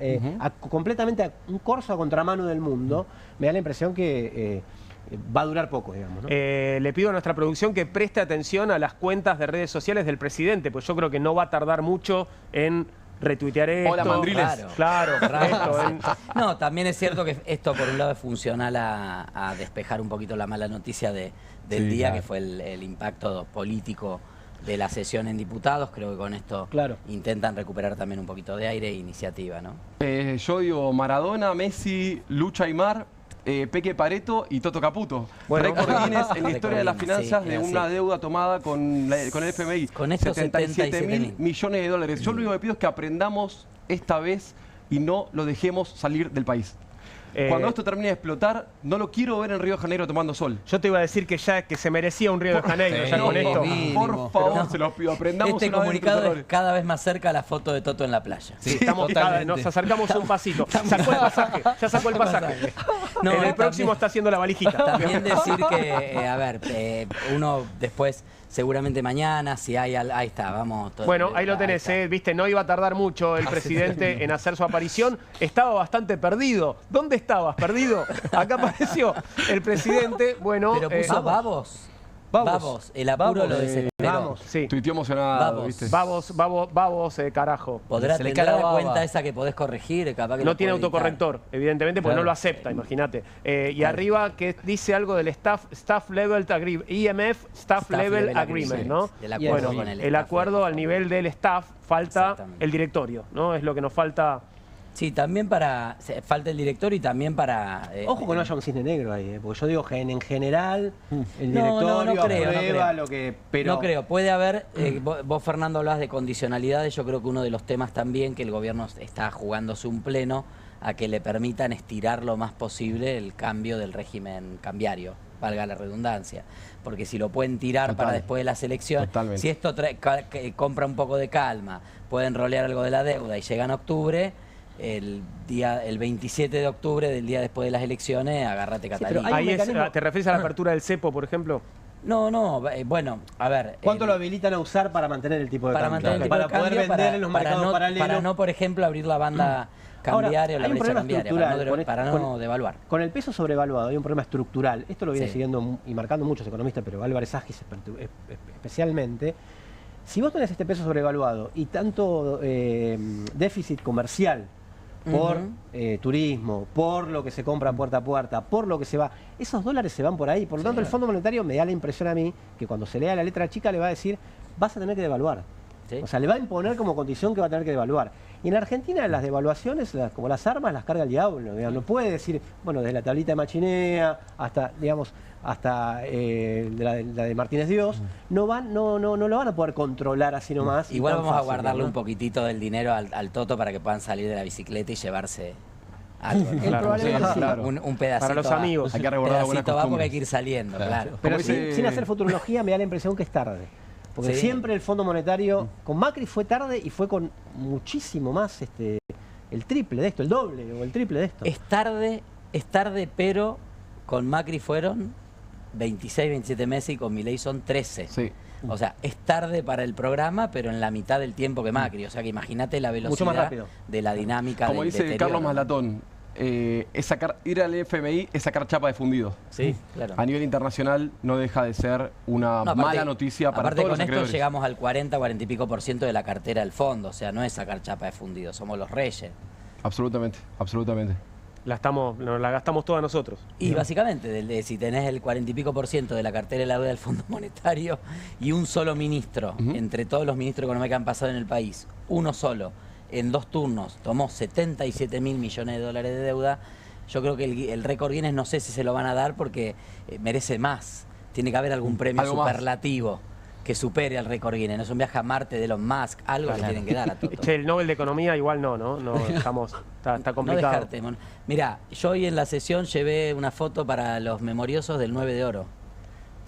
completamente a un corso a contramano del mundo, me da la impresión que va a durar poco, digamos, ¿no? Le pido a nuestra producción que preste atención a las cuentas de redes sociales del presidente, pues yo creo que no va a tardar mucho en retuitear esto. Hola, mandriles. Claro. No, también es cierto que esto por un lado es funcional a despejar un poquito la mala noticia del día, que fue el impacto político de la sesión en diputados. Creo que con esto intentan recuperar también un poquito de aire e iniciativa, ¿no? Yo digo Maradona, Messi, Lucha Aymar, Peque Pareto y Toto Caputo. Bueno, récord Guinness en la historia de las finanzas de una deuda tomada con el FMI. Con estos 77.000 millones de dólares. Yo lo único que pido es que aprendamos esta vez y no lo dejemos salir del país. Cuando esto termine de explotar, no lo quiero ver en Río de Janeiro tomando sol. Yo te iba a decir que ya que se merecía un Río de Janeiro, ya con esto. Por favor, se los pido, aprendamos. Este comunicado es cada vez más cerca a la foto de Toto en la playa. Sí, nos acercamos un pasito. Sacó el pasaje, ya sacó el pasaje. No, en el próximo está haciendo la valijita. También decir que, a ver, uno después, seguramente mañana, si hay, ahí está, vamos. Bueno, ahí lo tenés, viste, no iba a tardar mucho el presidente en hacer su aparición. Estaba bastante perdido. ¿Dónde estabas? ¿Perdido? Acá apareció el presidente, bueno... Pero puso Babos, el apuro lo desesperó. Vamos, sí. Tuiteó emocionado, ¿viste? Babos, carajo. Podrás tener la cuenta esa que podés corregir, capaz que no tiene autocorrector, evidentemente, porque no lo acepta, imagínate. Y arriba que dice algo del Staff Level Agreement, IMF Staff Level Agreement, ¿no? Bueno, el acuerdo al nivel del staff, falta el directorio, ¿no? Es lo que nos falta. Sí, también falta el directorio y también para... Ojo que no haya un cisne negro ahí, porque yo digo que en general el directorio aprueba lo que... Pero... No creo, puede haber, vos Fernando hablás de condicionalidades, yo creo que uno de los temas también que el gobierno está jugándose un pleno a que le permitan estirar lo más posible el cambio del régimen cambiario, valga la redundancia, porque si lo pueden tirar para después de las elecciones, si esto compra un poco de calma, pueden rolear algo de la deuda y llegan a octubre... El 27 de octubre, del día después de las elecciones, agárrate Catalina. Ahí ¿te refieres a la apertura del cepo, por ejemplo? No, bueno, a ver... ¿Cuánto lo habilitan a usar para mantener el tipo de cambio? Mantener el tipo de cambio, poder vender en los mercados paralelos. Para no, por ejemplo, abrir la banda cambiaria o la brecha cambiaria, para no devaluar. Con el peso sobrevaluado hay un problema estructural. Esto lo viene siguiendo y marcando muchos economistas, pero Álvarez Agis especialmente. Si vos tenés este peso sobrevaluado y tanto déficit comercial por turismo, por lo que se compra puerta a puerta, por lo que se va, esos dólares se van por ahí. Por lo tanto, el Fondo Monetario me da la impresión a mí que cuando se lea la letra chica le va a decir, vas a tener que devaluar. O sea, le va a imponer como condición que va a tener que devaluar. Y en Argentina las devaluaciones, como las armas, las carga el diablo. Digamos. No puede decir, bueno, desde la tablita de Machinea hasta, digamos, hasta la de Martínez Dios, no lo van a poder controlar así nomás. Igual vamos a guardarle un poquitito del dinero al Toto para que puedan salir de la bicicleta y llevarse algo. Un pedacito. Para los amigos. Hay que recordar algunas va porque hay que ir saliendo, claro. Pero sin hacer futurología me da la impresión que es tarde. Porque siempre el Fondo Monetario, con Macri fue tarde y fue con muchísimo más el triple de esto, el doble o el triple de esto. Es tarde, pero con Macri fueron 26, 27 meses y con Milei son 13. Sí. O sea, es tarde para el programa, pero en la mitad del tiempo que Macri. O sea, que imagínate la velocidad de la dinámica como del dice Carlos Maslatón, ir al FMI es sacar chapa de fundido. Sí, claro. A nivel internacional no deja de ser una mala noticia para todos los acreedores. Con esto llegamos al 40 y pico % de la cartera del fondo. O sea, no es sacar chapa de fundido, somos los reyes. Absolutamente. La gastamos todas nosotros. Y básicamente, si tenés el 40 y pico % de la cartera de la deuda del Fondo Monetario y un solo ministro, entre todos los ministros económicos que han pasado en el país, uno solo, en 2 turnos, tomó 77.000 millones de dólares de deuda, yo creo que el récord Guinness no sé si se lo van a dar porque merece más. Tiene que haber algún premio superlativo que supere al récord Guinness. No es un viaje a Marte de Elon Musk, algo le tienen que dar a Toto. El Nobel de Economía igual no está complicado. No dejarte. Mirá, yo hoy en la sesión llevé una foto para los memoriosos del 9 de oro.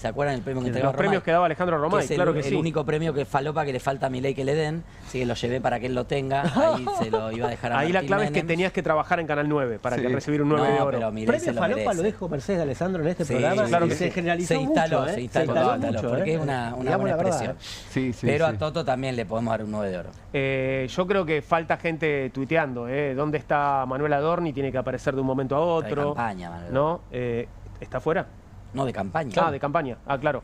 ¿Se acuerdan el premio que entregaba Los premios que daba Alejandro Romay, claro que sí. El único premio que falopa que le falta a Milei que le den, así que lo llevé para que él lo tenga, ahí se lo iba a dejar a Ahí Martín la clave es que Menem. tenías que trabajar en Canal 9 para Sí. que recibir un 9 de oro. Pero Milei se Premio lo Falopa merece. lo dijo Mercedes de Alessandro en este Sí, programa. claro y que se sí. generalizó Se instaló, mucho, se instaló, mucho, porque es una Digamos buena la verdad, expresión. Sí, sí, Pero sí. a Toto también le podemos dar un 9 de oro. Yo creo que falta gente tuiteando. ¿Dónde está Manuel Adorni? Tiene que aparecer de un momento a Está de otro. campaña, Manuel. ¿No? ¿Está fuera? No, de campaña. Ah, de campaña. Ah, claro.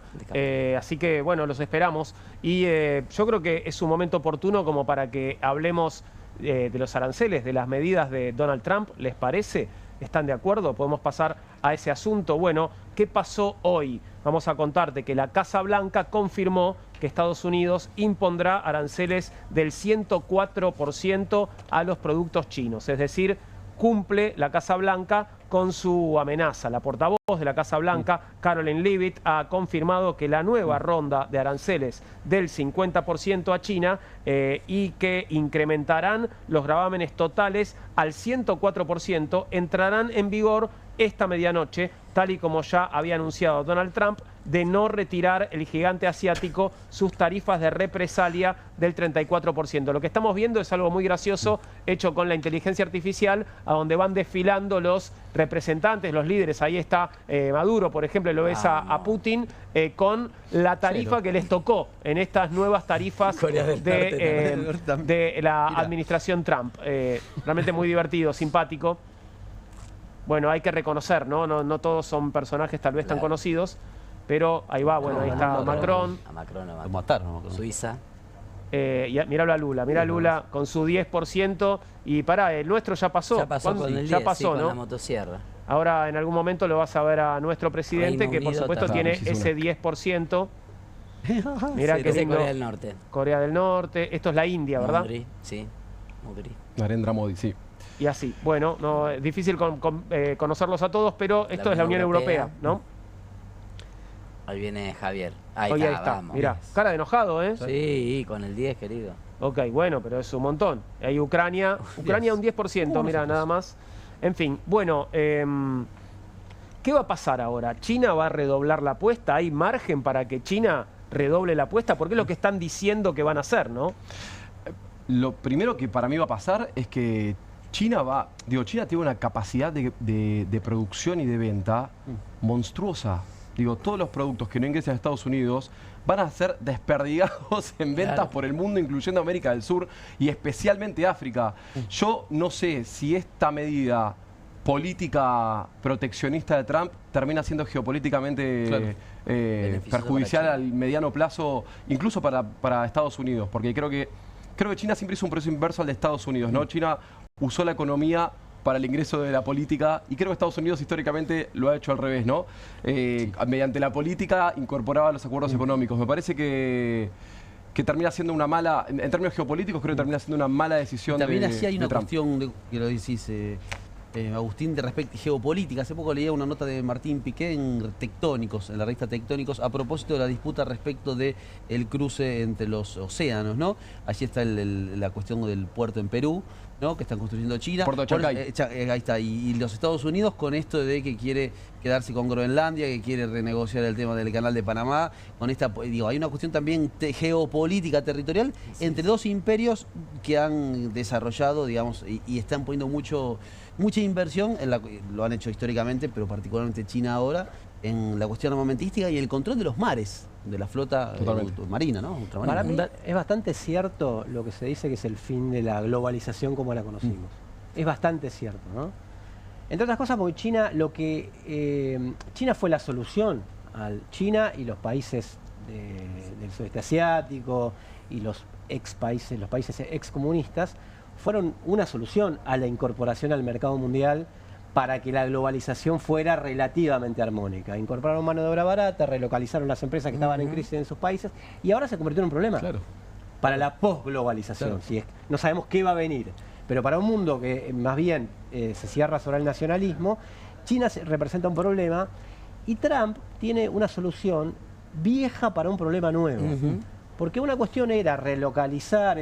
Así que, bueno, los esperamos. Y yo creo que es un momento oportuno como para que hablemos de los aranceles, de las medidas de Donald Trump. ¿Les parece? ¿Están de acuerdo? Podemos pasar a ese asunto. Bueno, ¿qué pasó hoy? Vamos a contarte que la Casa Blanca confirmó que Estados Unidos impondrá aranceles del 104% a los productos chinos. Es decir, cumple la Casa Blanca con su amenaza. La portavoz de la Casa Blanca, Caroline Leavitt, ha confirmado que la nueva ronda de aranceles del 50% a China y que incrementarán los gravámenes totales al 104% entrarán en vigor esta medianoche, tal y como ya había anunciado Donald Trump, de no retirar el gigante asiático sus tarifas de represalia del 34%. Lo que estamos viendo es algo muy gracioso, hecho con la inteligencia artificial, a donde van desfilando los representantes, los líderes. Ahí está Maduro, por ejemplo, lo ves a Putin con la tarifa que les tocó en estas nuevas tarifas de la administración Trump. Realmente muy divertido, simpático. Bueno, hay que reconocer, ¿no? No todos son personajes tal vez tan conocidos, pero ahí va, bueno, ahí está Macron. A Macron lo mataron. Suiza. Míralo a Lula, mira a Lula con su 10%. Y pará, el nuestro ya pasó. Ya pasó con el 10, ya pasó, sí, ¿no? con la motosierra. Ahora en algún momento lo vas a ver a nuestro presidente, Reino que por Unido supuesto también. tiene ese 10%. Mirá Sí, qué ese lindo. Corea del Norte. Corea del Norte. Esto es la India, ¿verdad? Modri, sí. Modri. Narendra Modi, sí. Y así. Bueno, no, es difícil conocerlos a todos, pero esto es la Unión Europea, ¿no? Ahí viene Javier. Ahí Hoy está, ahí está. vamos. Mirá, cara de enojado, ¿eh? Sí, con el 10, querido. Ok, bueno, pero es un montón. Hay Ucrania un 10%, mira, nada más. En fin, bueno, ¿qué va a pasar ahora? ¿China va a redoblar la apuesta? ¿Hay margen para que China redoble la apuesta? Porque es lo que están diciendo que van a hacer, ¿no? Lo primero que para mí va a pasar es que China tiene una capacidad de producción y de venta monstruosa. Todos los productos que no ingresen a Estados Unidos van a ser desperdigados en ventas por el mundo, incluyendo América del Sur y especialmente África. Yo no sé si esta medida política proteccionista de Trump termina siendo geopolíticamente perjudicial al mediano plazo, incluso para Estados Unidos, porque creo que China siempre hizo un proceso inverso al de Estados Unidos, ¿no? China usó la economía para el ingreso de la política y creo que Estados Unidos históricamente lo ha hecho al revés, ¿no? Mediante la política incorporaba los acuerdos económicos. Me parece que termina siendo una mala, en términos geopolíticos creo que termina siendo una mala decisión También de así hay una Trump. cuestión, que lo decís, Agustín, de respecto a geopolítica. Hace poco leía una nota de Martín Piqué en Tectónicos, en la revista Tectónicos, a propósito de la disputa respecto de el cruce entre los océanos, ¿no? Allí está la cuestión del puerto en Perú, ¿no? Que están construyendo China. Puerto de Chancay. Ahí está. Y los Estados Unidos con esto de que quiere quedarse con Groenlandia, que quiere renegociar el tema del canal de Panamá. Con esta, hay una cuestión también geopolítica territorial entre dos imperios que han desarrollado, digamos, y están poniendo mucha inversión, lo han hecho históricamente, pero particularmente China ahora, en la cuestión armamentística y el control de los mares, de la flota marina, ¿no? Para mí es bastante cierto lo que se dice que es el fin de la globalización como la conocimos. Es bastante cierto, ¿no? Entre otras cosas porque China China fue la solución. China y los países del sudeste asiático y los países excomunistas fueron una solución a la incorporación al mercado mundial para que la globalización fuera relativamente armónica. Incorporaron mano de obra barata, relocalizaron las empresas que estaban en crisis en sus países y ahora se convirtió en un problema para la posglobalización. No sabemos qué va a venir, pero para un mundo que más bien se cierra sobre el nacionalismo, China representa un problema y Trump tiene una solución vieja para un problema nuevo. Porque una cuestión era relocalizar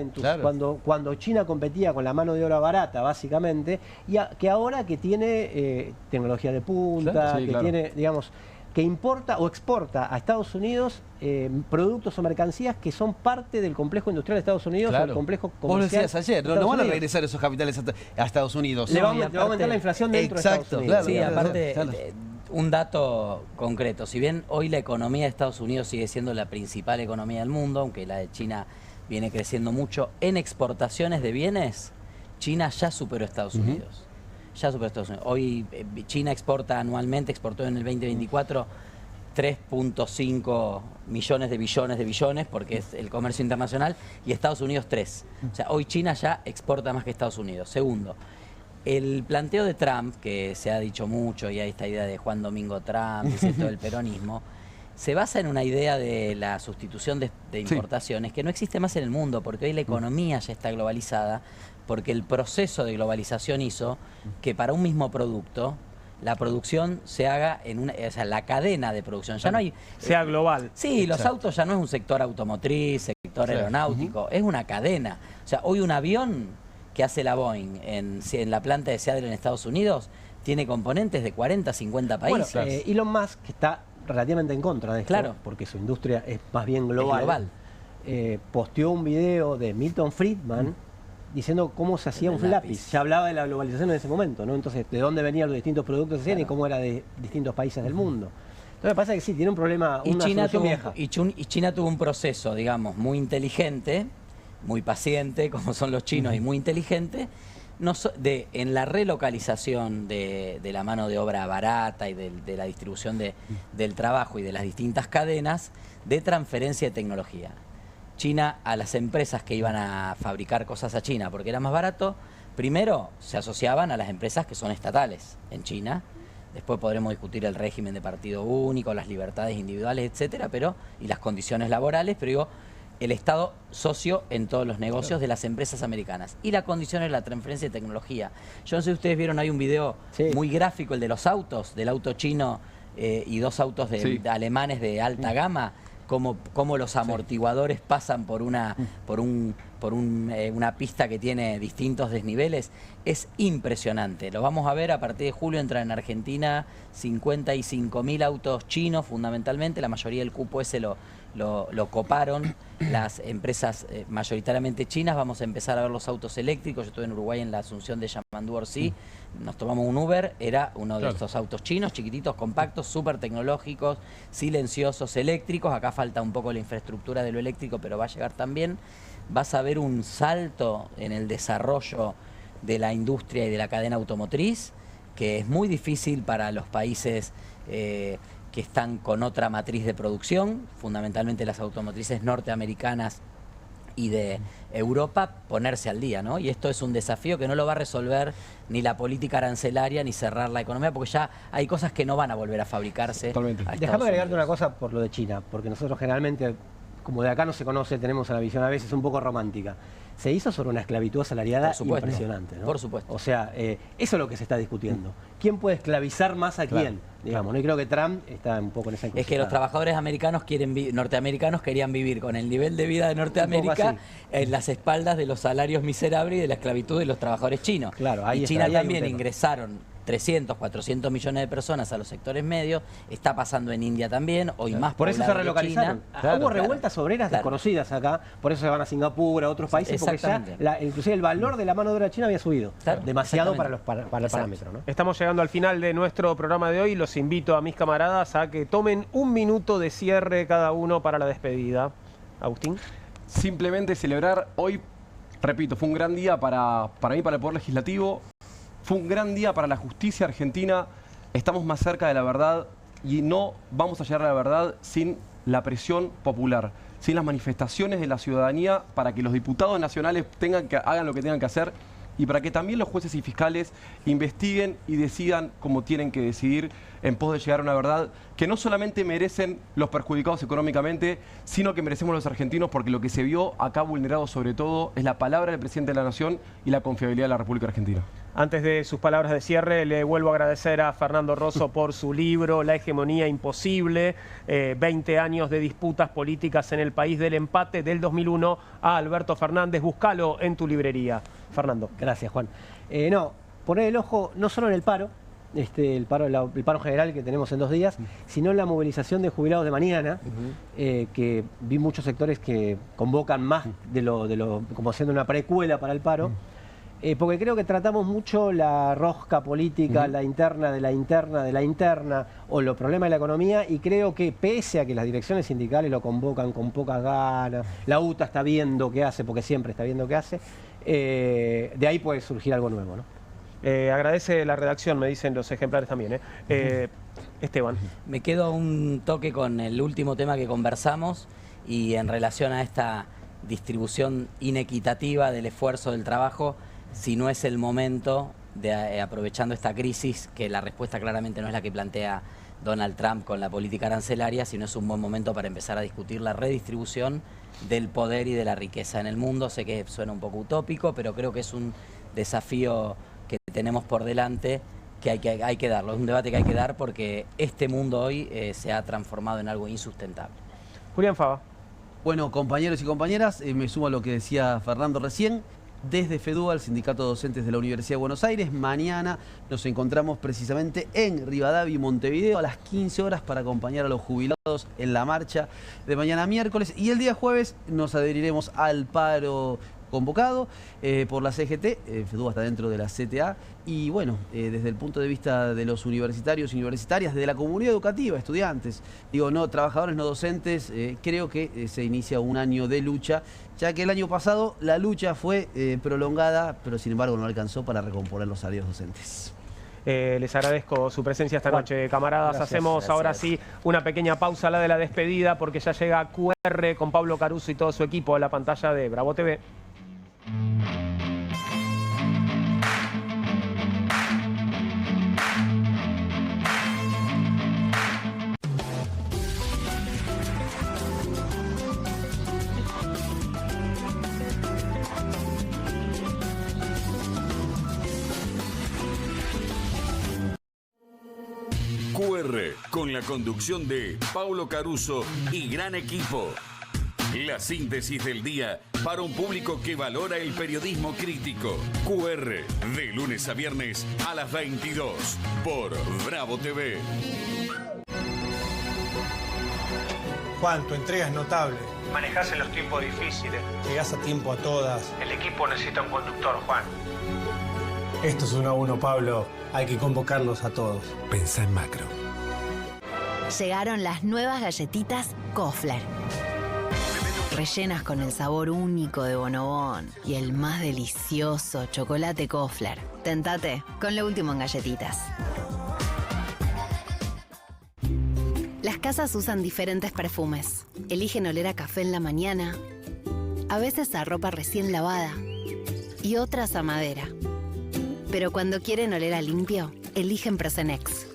cuando China competía con la mano de obra barata, básicamente, y que ahora que tiene tecnología de punta, tiene, digamos, que importa o exporta a Estados Unidos productos o mercancías que son parte del complejo industrial de Estados Unidos o el complejo comercial. Vos lo decías ayer, de no van a Unidos. regresar esos capitales a Estados Unidos. Le va a aumentar la inflación dentro de Estados Unidos. Sí, aparte, un dato concreto. Si bien hoy la economía de Estados Unidos sigue siendo la principal economía del mundo, aunque la de China viene creciendo mucho, en exportaciones de bienes, China ya superó a Estados Unidos. Ya superó a Estados Unidos. Hoy China exporta anualmente, exportó en el 2024 3.5 millones de billones, porque es el comercio internacional, y Estados Unidos 3. O sea, hoy China ya exporta más que Estados Unidos. Segundo, el planteo de Trump, que se ha dicho mucho, y hay esta idea de Juan Domingo Trump, y todo el peronismo, se basa en una idea de la sustitución de importaciones que no existe más en el mundo, porque hoy la economía ya está globalizada, porque el proceso de globalización hizo que para un mismo producto la producción se haga en una, o sea, la cadena de producción. Ya no hay... Sea global. Sí, los autos ya no es un sector automotriz, sector aeronáutico, es una cadena. O sea, hoy un avión que hace la Boeing en la planta de Seattle en Estados Unidos tiene componentes de 40, 50 países. Bueno, Elon Musk, que está relativamente en contra de esto, porque su industria es más bien global, posteó un video de Milton Friedman diciendo cómo se hacía un lápiz. Ya hablaba de la globalización en ese momento, ¿no? Entonces, de dónde venían los distintos productos que se hacían y cómo era de distintos países del mundo. Entonces, me parece que sí, tiene un problema, una solución vieja. Y China tuvo un proceso, digamos, muy inteligente, muy paciente, como son los chinos, y muy inteligente, en la relocalización de la mano de obra barata y de la distribución del trabajo y de las distintas cadenas de transferencia de tecnología. China, a las empresas que iban a fabricar cosas a China porque era más barato, primero se asociaban a las empresas que son estatales en China. Después podremos discutir el régimen de partido único, las libertades individuales, etcétera, y las condiciones laborales, pero digo, el Estado socio en todos los negocios de las empresas americanas. Y la condición es la transferencia de tecnología. Yo no sé si ustedes vieron, hay un video muy gráfico, el de los autos, del auto chino y dos autos alemanes de alta gama, cómo los amortiguadores pasan por una pista que tiene distintos desniveles. Es impresionante. Lo vamos a ver a partir de julio. Entran en Argentina 55.000 autos chinos, fundamentalmente. La mayoría del cupo ese lo coparon las empresas mayoritariamente chinas. Vamos a empezar a ver los autos eléctricos. Yo estuve en Uruguay en la Asunción de Yamandu Orsi. Nos tomamos un Uber, era uno de estos autos chinos, chiquititos, compactos, súper tecnológicos, silenciosos, eléctricos. Acá falta un poco la infraestructura de lo eléctrico, pero va a llegar también. Vas a ver un salto en el desarrollo de la industria y de la cadena automotriz, que es muy difícil para los países que están con otra matriz de producción, fundamentalmente las automotrices norteamericanas y de Europa, ponerse al día, ¿no? Y esto es un desafío que no lo va a resolver ni la política arancelaria ni cerrar la economía, porque ya hay cosas que no van a volver a fabricarse. Déjame agregarte una cosa por lo de China, porque nosotros generalmente, como de acá no se conoce, tenemos una visión a veces un poco romántica. Se hizo sobre una esclavitud asalariada impresionante, ¿no? Por supuesto. O sea, eso es lo que se está discutiendo. ¿Quién puede esclavizar más a quién? Digamos, ¿no? Y creo que Trump está un poco en esa encrucijada. Es que los trabajadores norteamericanos querían vivir con el nivel de vida de Norteamérica en las espaldas de los salarios miserables y de la esclavitud de los trabajadores chinos. Claro, ahí y China está, también ingresaron 300, 400 millones de personas a los sectores medios. Está pasando en India también, hoy más por eso se relocalizaron. Hubo revueltas obreras desconocidas acá, por eso se van a Singapur, a otros países, porque ya inclusive el valor de la mano de obra china había subido demasiado para el parámetro, ¿no? Estamos llegando al final de nuestro programa de hoy. Los invito a mis camaradas a que tomen un minuto de cierre cada uno para la despedida. Agustín. Simplemente celebrar hoy, repito, fue un gran día para mí, para el Poder Legislativo. Fue un gran día para la justicia argentina. Estamos más cerca de la verdad y no vamos a llegar a la verdad sin la presión popular, sin las manifestaciones de la ciudadanía para que los diputados nacionales hagan lo que tengan que hacer y para que también los jueces y fiscales investiguen y decidan como tienen que decidir en pos de llegar a una verdad que no solamente merecen los perjudicados económicamente, sino que merecemos los argentinos, porque lo que se vio acá vulnerado sobre todo es la palabra del presidente de la Nación y la confiabilidad de la República Argentina. Antes de sus palabras de cierre, le vuelvo a agradecer a Fernando Rosso por su libro La hegemonía imposible, 20 años de disputas políticas en el país del empate, del 2001 a Alberto Fernández. Búscalo en tu librería. Fernando. Gracias, Juan. Poner el ojo no solo en el paro, el paro general que tenemos en 2 días, sino en la movilización de jubilados de mañana, que vi muchos sectores que convocan más como haciendo una precuela para el paro. Porque creo que tratamos mucho la rosca política, la interna de la interna de la interna, o los problemas de la economía, y creo que pese a que las direcciones sindicales lo convocan con pocas ganas, la UTA está viendo qué hace, porque siempre está viendo qué hace, de ahí puede surgir algo nuevo, ¿no? Agradece la redacción, me dicen los ejemplares también. Esteban. Me quedo un toque con el último tema que conversamos y en relación a esta distribución inequitativa del esfuerzo del trabajo, si no es el momento de, aprovechando esta crisis, que la respuesta claramente no es la que plantea Donald Trump con la política arancelaria, sino es un buen momento para empezar a discutir la redistribución del poder y de la riqueza en el mundo. Sé que suena un poco utópico, pero creo que es un desafío que tenemos por delante, que hay que darlo. Es un debate que hay que dar porque este mundo hoy se ha transformado en algo insustentable. Julián Fava. Bueno, compañeros y compañeras, me sumo a lo que decía Fernando recién. Desde FEDUA, el Sindicato de Docentes de la Universidad de Buenos Aires, mañana nos encontramos precisamente en Rivadavia y Montevideo a las 15 horas para acompañar a los jubilados en la marcha de mañana miércoles. Y el día jueves nos adheriremos al paro convocado por la CGT. FEDUA está dentro de la CTA. Y bueno, desde el punto de vista de los universitarios y universitarias, de la comunidad educativa, estudiantes, digo, no trabajadores, no docentes, creo que se inicia un año de lucha, ya que el año pasado la lucha fue prolongada, pero sin embargo no alcanzó para recomponer los salarios docentes. Les agradezco su presencia esta noche, camaradas. Gracias, Hacemos ahora sí una pequeña pausa, la de la despedida, porque ya llega QR con Pablo Caruso y todo su equipo a la pantalla de Bravo TV. QR, con la conducción de Paulo Caruso y gran equipo. La síntesis del día para un público que valora el periodismo crítico. QR, de lunes a viernes a las 22 por Bravo TV. Juan, tu entrega es notable. Manejás en los tiempos difíciles. Llegás a tiempo a todas. El equipo necesita un conductor, Juan. Esto es 1 a 1, Pablo. Hay que convocarlos a todos. Pensá en macro. Llegaron las nuevas galletitas Kofler. Rellenas con el sabor único de Bonobón y el más delicioso chocolate Kofler. Tentate con lo último en galletitas. Las casas usan diferentes perfumes. Eligen oler a café en la mañana, a veces a ropa recién lavada y otras a madera. Pero cuando quieren oler a limpio, eligen Prosenex.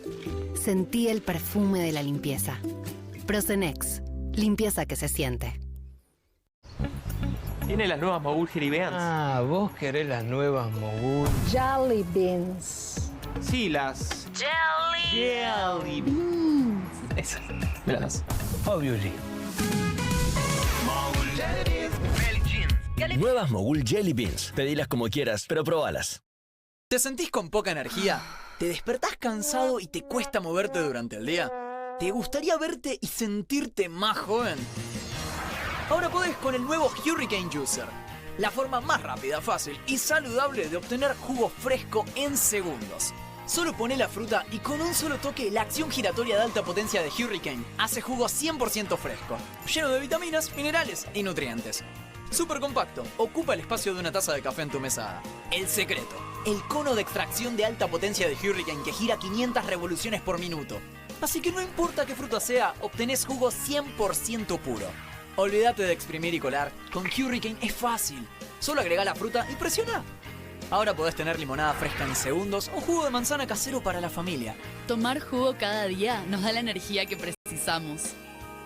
Sentí el perfume de la limpieza. Prosenex, limpieza que se siente. Tiene las nuevas Mogul Jelly Beans. Ah, vos querés las nuevas Mogul. Jelly beans. Sí, las... Jelly Beans. Esas. Me las das. Obviously. Nuevas Mogul Jelly Beans. Pedilas como quieras, pero probalas. ¿Te sentís con poca energía? ¿Te despertás cansado y te cuesta moverte durante el día? ¿Te gustaría verte y sentirte más joven? Ahora podés con el nuevo Hurricane Juicer. La forma más rápida, fácil y saludable de obtener jugo fresco en segundos. Solo poné la fruta y con un solo toque la acción giratoria de alta potencia de Hurricane hace jugo 100% fresco, lleno de vitaminas, minerales y nutrientes. Súper compacto, ocupa el espacio de una taza de café en tu mesada. El secreto, el cono de extracción de alta potencia de Hurricane que gira 500 revoluciones por minuto. Así que no importa qué fruta sea, obtenés jugo 100% puro. Olvídate de exprimir y colar, con Hurricane es fácil. Solo agrega la fruta y presiona. Ahora podés tener limonada fresca en segundos o jugo de manzana casero para la familia. Tomar jugo cada día nos da la energía que precisamos.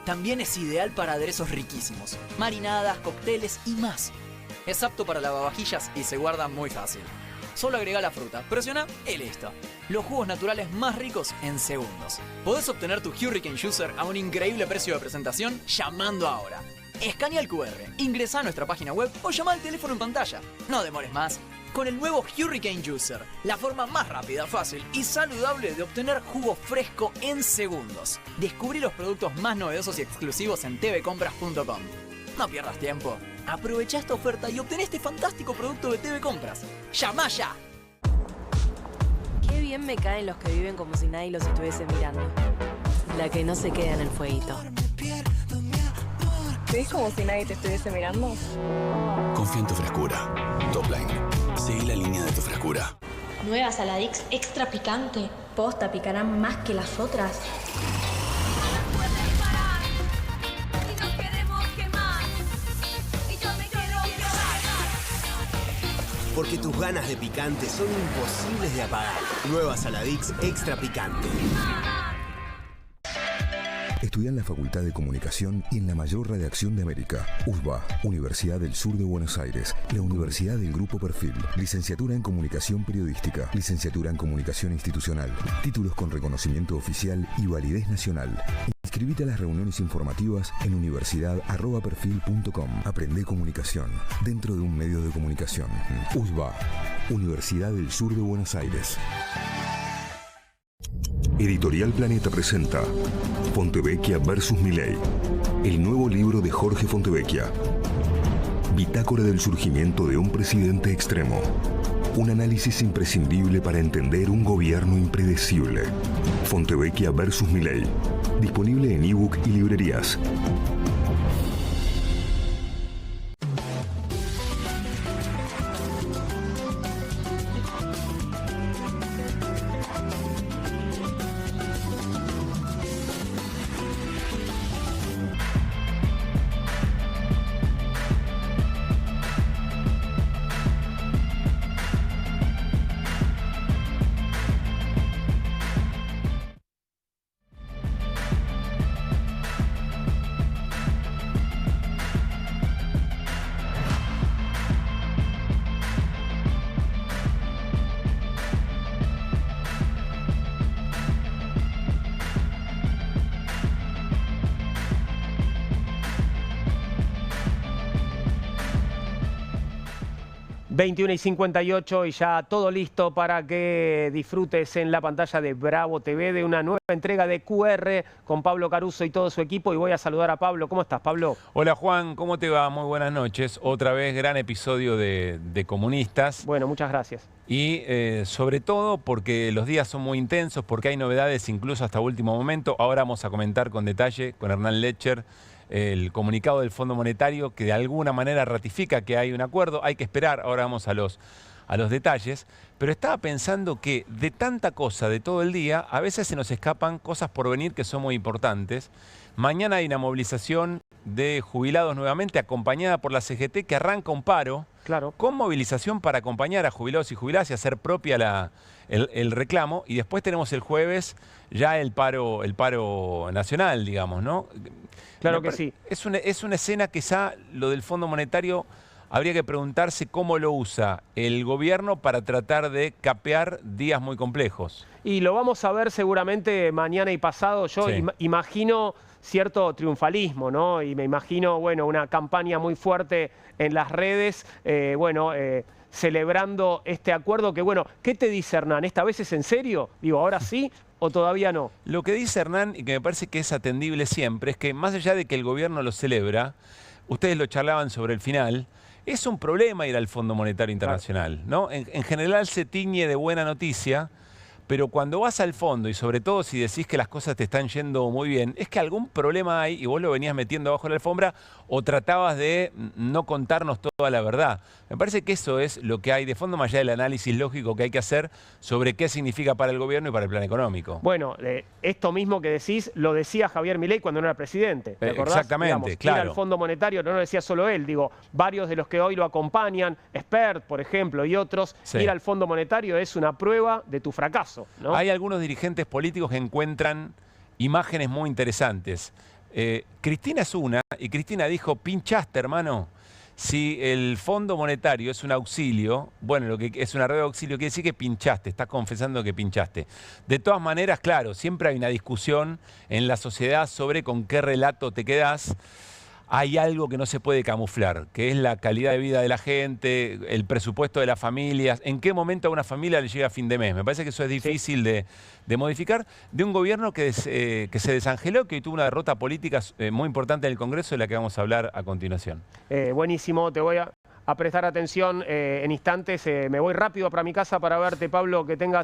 También es ideal para aderezos riquísimos, marinadas, cócteles y más. Es apto para lavavajillas y se guarda muy fácil. Solo agrega la fruta, presiona y listo. Los jugos naturales más ricos en segundos. Podés obtener tu Hurricane Juicer a un increíble precio de presentación llamando ahora. Escanea el QR, ingresa a nuestra página web o llama al teléfono en pantalla. No demores más. con el nuevo Hurricane Juicer, la forma más rápida, fácil y saludable de obtener jugo fresco en segundos. Descubrí los productos más novedosos y exclusivos en tvcompras.com. No pierdas tiempo. Aprovecha esta oferta y obtén este fantástico producto de TV Compras. ¡Llama ya! Qué bien me caen los que viven como si nadie los estuviese mirando. La que no se queda en el fueguito. ¿Ves como si nadie te estuviese mirando? Confía en tu frescura. Topline. Seguí la línea de tu frescura. Nueva Saladix extra picante. Posta, picarán más que las otras. Porque tus ganas de picante son imposibles de apagar. Nueva Saladix extra picante. Estudia en la Facultad de Comunicación y en la mayor redacción de América. USBA, Universidad del Sur de Buenos Aires. La Universidad del Grupo Perfil. Licenciatura en Comunicación Periodística. Licenciatura en Comunicación Institucional. Títulos con reconocimiento oficial y validez nacional. Inscribite a las reuniones informativas en universidad@perfil.com. Aprende comunicación dentro de un medio de comunicación. USBA, Universidad del Sur de Buenos Aires. Editorial Planeta presenta Fontevecchia vs. Milei, el nuevo libro de Jorge Fontevecchia. Bitácora del surgimiento de un presidente extremo. Un análisis imprescindible para entender un gobierno impredecible. Fontevecchia vs. Milei. Disponible en ebook y librerías. ...21:58 y ya todo listo para que disfrutes en la pantalla de Bravo TV de una nueva entrega de QR con Pablo Caruso y todo su equipo. Y voy a saludar a Pablo. ¿Cómo estás, Pablo? Hola, Juan. ¿Cómo te va? Muy buenas noches. Otra vez gran episodio de Comunistas. Bueno, muchas gracias. Y sobre todo porque los días son muy intensos, porque hay novedades incluso hasta último momento. Ahora vamos a comentar con detalle con Hernán Lecher el comunicado del Fondo Monetario que de alguna manera ratifica que hay un acuerdo. Hay que esperar, ahora vamos a los detalles. Pero estaba pensando que de tanta cosa de todo el día, a veces se nos escapan cosas por venir que son muy importantes. Mañana hay una movilización de jubilados nuevamente, acompañada por la CGT, que arranca un paro. Claro. Con movilización para acompañar a jubilados y jubiladas y hacer propia el reclamo. Y después tenemos el jueves ya el paro nacional, digamos, ¿no? Claro que sí. Es una escena que quizá lo del Fondo Monetario habría que preguntarse cómo lo usa el gobierno para tratar de capear días muy complejos. Y lo vamos a ver seguramente mañana y pasado. Yo imagino cierto triunfalismo, ¿no? Y me imagino, bueno, una campaña muy fuerte en las redes, celebrando este acuerdo que, bueno, ¿qué te dice Hernán? ¿Esta vez es en serio? Digo, ¿ahora sí o todavía no? Lo que dice Hernán, y que me parece que es atendible siempre, es que más allá de que el gobierno lo celebra, ustedes lo charlaban sobre el final, es un problema ir al Fondo Monetario Internacional, ¿no? En general se tiñe de buena noticia, pero cuando vas al fondo, y sobre todo si decís que las cosas te están yendo muy bien, es que algún problema hay y vos lo venías metiendo abajo de la alfombra o tratabas de no contarnos toda la verdad. Me parece que eso es lo que hay de fondo, más allá del análisis lógico que hay que hacer sobre qué significa para el gobierno y para el plan económico. Bueno, esto mismo que decís lo decía Javier Milei cuando no era presidente. ¿Te acordás? Exactamente, digamos, claro. Ir al Fondo Monetario no lo decía solo él, digo, varios de los que hoy lo acompañan, Spert, por ejemplo, y otros, sí. Ir al Fondo Monetario es una prueba de tu fracaso, ¿no? Hay algunos dirigentes políticos que encuentran imágenes muy interesantes. Cristina es una, y Cristina dijo, pinchaste, hermano. Si el Fondo Monetario es un auxilio, bueno, lo que es una red de auxilio, quiere decir que pinchaste, estás confesando que pinchaste. De todas maneras, claro, siempre hay una discusión en la sociedad sobre con qué relato te quedás. hay algo que no se puede camuflar, que es la calidad de vida de la gente, el presupuesto de las familias, en qué momento a una familia le llega a fin de mes. Me parece que eso es difícil de modificar, de un gobierno que se desangeló, que tuvo una derrota política muy importante en el Congreso, de la que vamos a hablar a continuación. Buenísimo, te voy a prestar atención en instantes. Me voy rápido para mi casa para verte, Pablo, que tengas